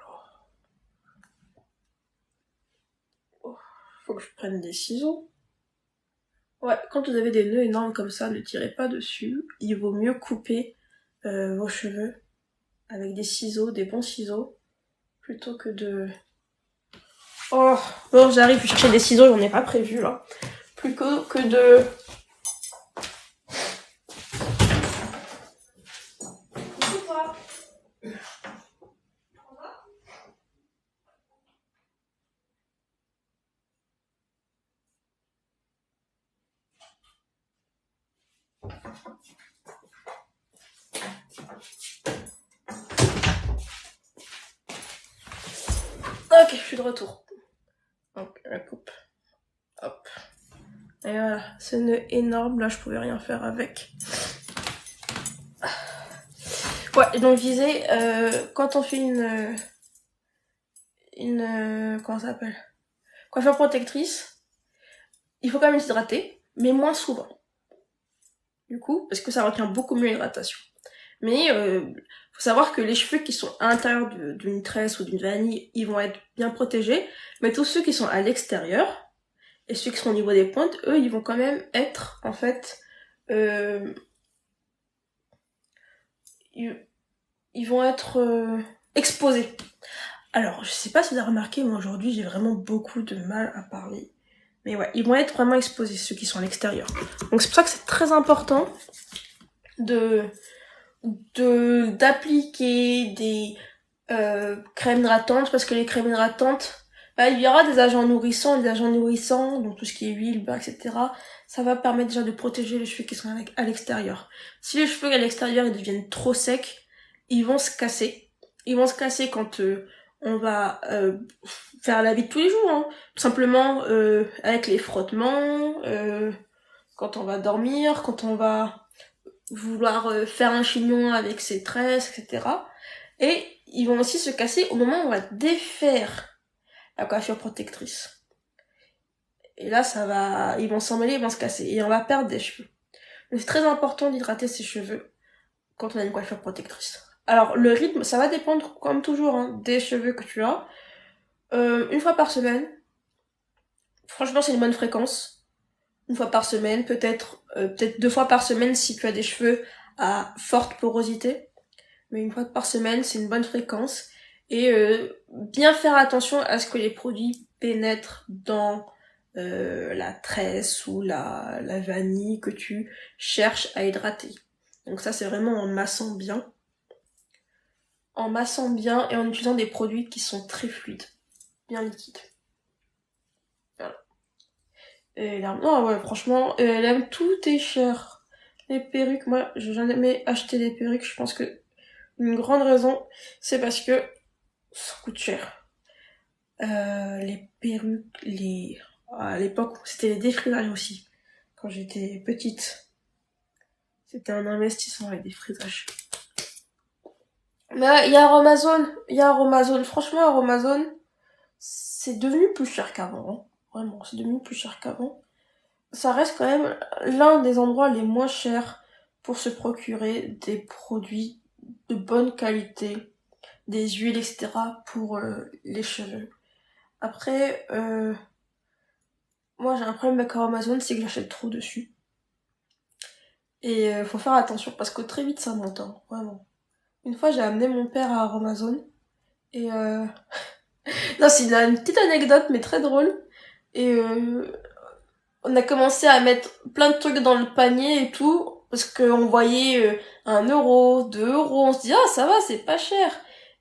Oh, faut que je prenne des ciseaux. Ouais, quand vous avez des nœuds énormes comme ça, ne tirez pas dessus. Il vaut mieux couper vos cheveux avec des ciseaux, des bons ciseaux, plutôt que de... Oh, bon, j'arrive, je chercher des ciseaux, j'en ai pas prévu là. Plutôt que de... Ok, je suis de retour. Donc, la coupe. Hop. Et voilà, ce nœud énorme, là, je pouvais rien faire avec. Ouais, donc je disais, quand on fait comment ça s'appelle? Coiffure protectrice, il faut quand même s'hydrater, mais moins souvent. Du coup, parce que ça retient beaucoup mieux l'hydratation. Mais faut savoir que les cheveux qui sont à l'intérieur d'une tresse ou d'une vanille, ils vont être bien protégés, mais tous ceux qui sont à l'extérieur, et ceux qui sont au niveau des pointes, eux, ils vont quand même être, en fait, ils vont être exposés. Alors, je sais pas si vous avez remarqué, moi aujourd'hui, j'ai vraiment beaucoup de mal à parler. Mais ouais, ils vont être vraiment exposés, ceux qui sont à l'extérieur. Donc c'est pour ça que c'est très important d'appliquer des crèmes hydratantes, parce que les crèmes hydratantes, il y aura des agents nourrissants, donc tout ce qui est huile, beurre, etc. Ça va permettre déjà de protéger les cheveux qui sont à l'extérieur. Si les cheveux à l'extérieur ils deviennent trop secs, ils vont se casser. Ils vont se casser quand on va faire la vie de tous les jours, hein. Tout simplement avec les frottements, quand on va dormir, quand on va vouloir faire un chignon avec ses tresses, etc. Et ils vont aussi se casser au moment où on va défaire la coiffure protectrice. Et là, ils vont s'emmêler, ils vont se casser. Et on va perdre des cheveux. Donc c'est très important d'hydrater ses cheveux quand on a une coiffure protectrice. Alors, le rythme, ça va dépendre, comme toujours, hein, des cheveux que tu as. Une fois par semaine. Franchement, c'est une bonne fréquence. Une fois par semaine, peut-être 2 fois par semaine si tu as des cheveux à forte porosité. Mais une fois par semaine, c'est une bonne fréquence. Et bien faire attention à ce que les produits pénètrent dans la tresse ou la vanille que tu cherches à hydrater. Donc ça, c'est vraiment en massant bien. En massant bien et en utilisant des produits qui sont très fluides, bien liquides. Voilà. Et là, non, ouais, franchement, elle aime tout est cher. Les perruques, moi, j'ai jamais acheté des perruques. Je pense que une grande raison, c'est parce que ça coûte cher. Les perruques, à l'époque, c'était les défrisages aussi. Quand j'étais petite, c'était un investissement avec des frisages. Mais il y a Amazon. Franchement, Amazon, c'est devenu plus cher qu'avant. Hein. Vraiment, c'est devenu plus cher qu'avant. Ça reste quand même l'un des endroits les moins chers pour se procurer des produits de bonne qualité, des huiles, etc. pour les cheveux. Après, moi j'ai un problème avec Amazon, c'est que j'achète trop dessus. Et faut faire attention parce que très vite ça monte, hein, vraiment. Une fois j'ai amené mon père à Amazon et non, c'est une petite anecdote mais très drôle. Et on a commencé à mettre plein de trucs dans le panier et tout, parce qu'on voyait 1 euro, 2 euros, on se dit ah ça va, c'est pas cher.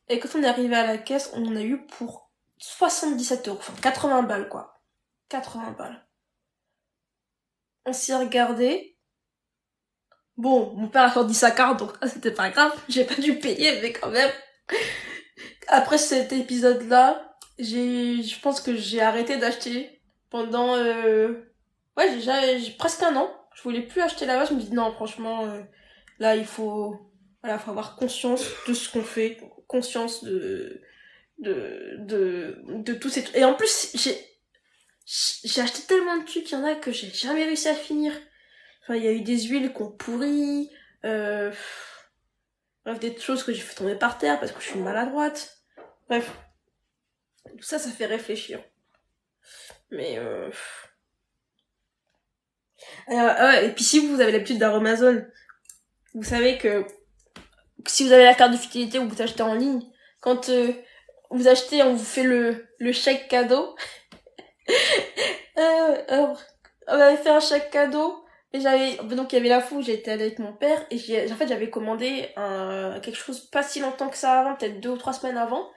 Et quand on est arrivé à la caisse, on en a eu pour 77 euros, enfin 80 balles quoi. 80 balles. On s'y regardait. Bon, mon père a sorti sa carte, donc c'était pas grave, j'ai pas dû payer, mais quand même. Après cet épisode-là, je pense que j'ai arrêté d'acheter pendant, ouais, j'ai presque un an. Je voulais plus acheter là-bas, je me dis non, franchement, là, voilà, faut avoir conscience de ce qu'on fait, conscience de tous ces trucs. Et en plus, j'ai acheté tellement de trucs, il y en a que j'ai jamais réussi à finir. Enfin, il y a eu des huiles qu'on pourrit, euh, bref, des choses que j'ai fait tomber par terre parce que je suis maladroite. Bref, tout ça, ça fait réfléchir. Mais ouais, et puis si vous avez l'habitude d'Amazon, vous savez que si vous avez la carte de fidélité ou vous achetez en ligne, quand vous achetez, on vous fait le chèque cadeau. On m'avait fait un chèque cadeau. Et donc il y avait la fou, j'étais allée avec mon père et en fait j'avais commandé quelque chose pas si longtemps que ça avant, peut-être 2 ou 3 semaines avant.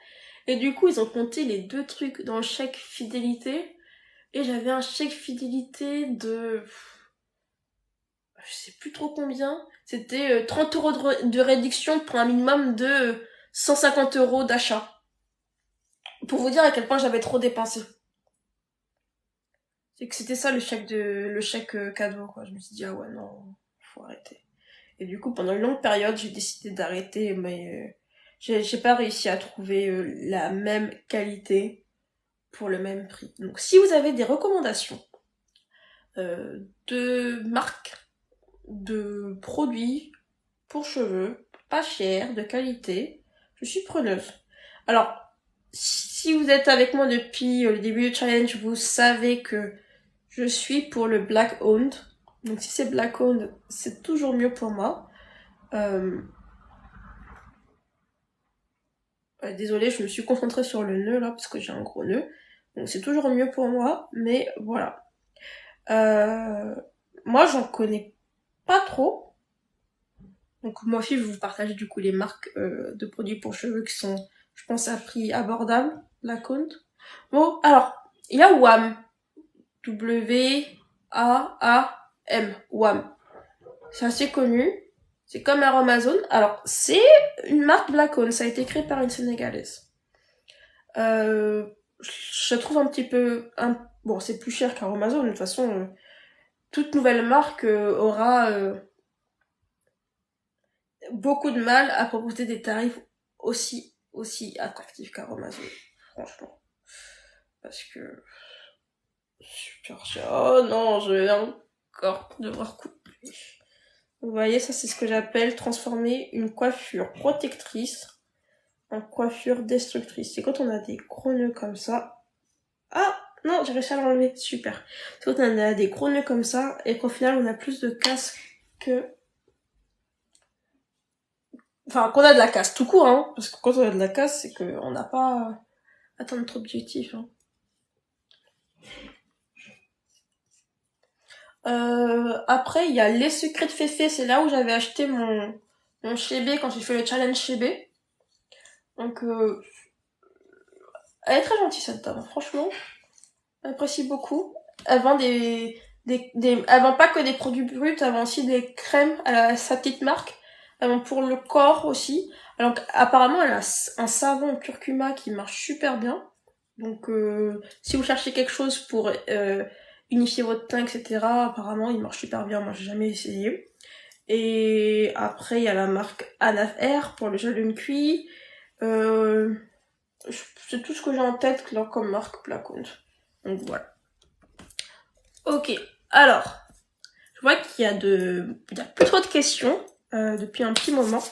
Et du coup ils ont compté les 2 trucs dans le chèque fidélité. Et j'avais un chèque fidélité de, je sais plus trop combien. C'était 30 euros de réduction pour un minimum de 150 euros d'achat. Pour vous dire à quel point j'avais trop dépensé. C'est que c'était ça le chèque cadeau, quoi. Je me suis dit, ah ouais, non, faut arrêter. Et du coup, pendant une longue période, j'ai décidé d'arrêter, mais j'ai pas réussi à trouver la même qualité pour le même prix. Donc, si vous avez des recommandations de marques, de produits pour cheveux, pas cher, de qualité, je suis preneuse. Alors, si vous êtes avec moi depuis le début du challenge, vous savez que je suis pour le Black Owned. Donc si c'est Black Owned, c'est toujours mieux pour moi. Désolée, je me suis concentrée sur le nœud là, parce que j'ai un gros nœud. Donc c'est toujours mieux pour moi, mais voilà. Moi, j'en connais pas trop. Donc moi aussi, je vais vous partager du coup les marques de produits pour cheveux qui sont, je pense, à prix abordable, Black Owned. Bon, alors, il y a WAM. W-A-A-M. WAM. C'est assez connu. C'est comme Amazon. Alors, c'est une marque Black Owned. Ça a été créé par une Sénégalaise. Je trouve un petit peu... Bon, c'est plus cher qu'Amazon. De toute façon, toute nouvelle marque aura beaucoup de mal à proposer des tarifs aussi attractifs qu'Amazon. Franchement. Parce que... Super cher. Oh non, je vais encore devoir couper. Vous voyez, ça c'est ce que j'appelle transformer une coiffure protectrice en coiffure destructrice. C'est quand on a des gros nœuds comme ça. Ah non, j'ai réussi à l'enlever, super. C'est quand on a des gros nœuds comme ça et qu'au final on a plus de casse que Enfin, qu'on a de la casse tout court, hein. Parce que quand on a de la casse, c'est qu'on n'a pas à atteindre notre objectif, hein. Après, il y a Les Secrets de Féfé, c'est là où j'avais acheté mon Chébé quand j'ai fait le challenge Chébé. Donc, elle est très gentille cette dame, franchement. J'apprécie beaucoup. Elle vend elle vend pas que des produits bruts, elle vend aussi des crèmes, elle a sa petite marque. Elle vend pour le corps aussi. Alors, apparemment, elle a un savon au curcuma qui marche super bien. Donc, si vous cherchez quelque chose pour unifier votre teint, etc., apparemment, il marche super bien. Moi, j'ai jamais essayé. Et après, il y a la marque Anaf Air pour le gel de cuir. C'est tout ce que j'ai en tête là, comme marque Placount. Donc voilà. Ok, alors, je vois qu'il y a plus trop de questions depuis un petit moment.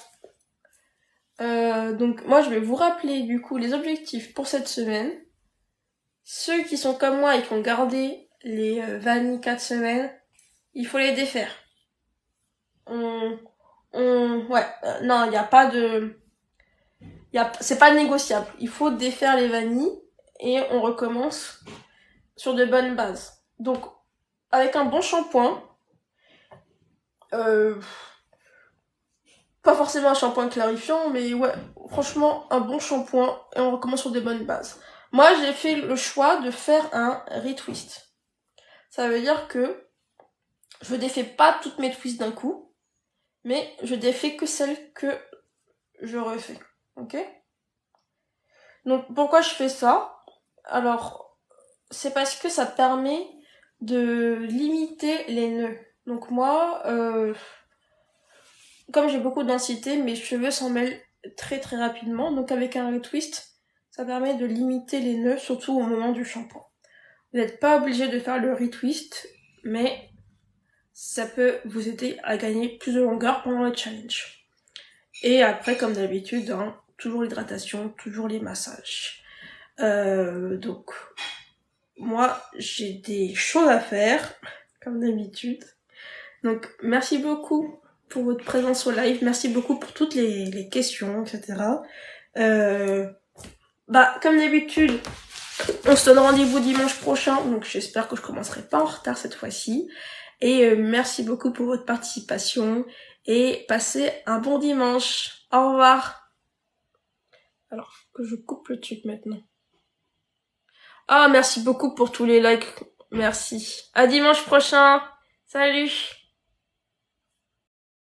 Donc moi, je vais vous rappeler du coup les objectifs pour cette semaine. Ceux qui sont comme moi et qui ont gardé les vanilles 4 semaines, il faut les défaire. Ouais, non, il n'y a pas de... c'est pas négociable. Il faut défaire les vanilles et on recommence sur de bonnes bases. Donc, avec un bon shampoing, pas forcément un shampoing clarifiant, mais ouais, franchement, un bon shampoing et on recommence sur des bonnes bases. Moi, j'ai fait le choix de faire un retwist. Ça veut dire que je défais pas toutes mes twists d'un coup, mais je défais que celles que je refais. Ok? Donc, pourquoi je fais ça? Alors, c'est parce que ça permet de limiter les nœuds. Donc moi, comme j'ai beaucoup de densité, mes cheveux s'en mêlent très très rapidement. Donc avec un retwist, ça permet de limiter les nœuds, surtout au moment du shampoing. Vous n'êtes pas obligé de faire le retwist, mais ça peut vous aider à gagner plus de longueur pendant le challenge. Et après, comme d'habitude, hein, toujours l'hydratation, toujours les massages. Donc, moi, j'ai des choses à faire, comme d'habitude. Donc, merci beaucoup pour votre présence au live. Merci beaucoup pour toutes les questions, etc. Comme d'habitude, on se donne rendez-vous dimanche prochain. Donc, j'espère que je commencerai pas en retard cette fois-ci. Et merci beaucoup pour votre participation. Et passez un bon dimanche. Au revoir. Alors, que je coupe le truc maintenant. Ah, merci beaucoup pour tous les likes. Merci. À dimanche prochain. Salut.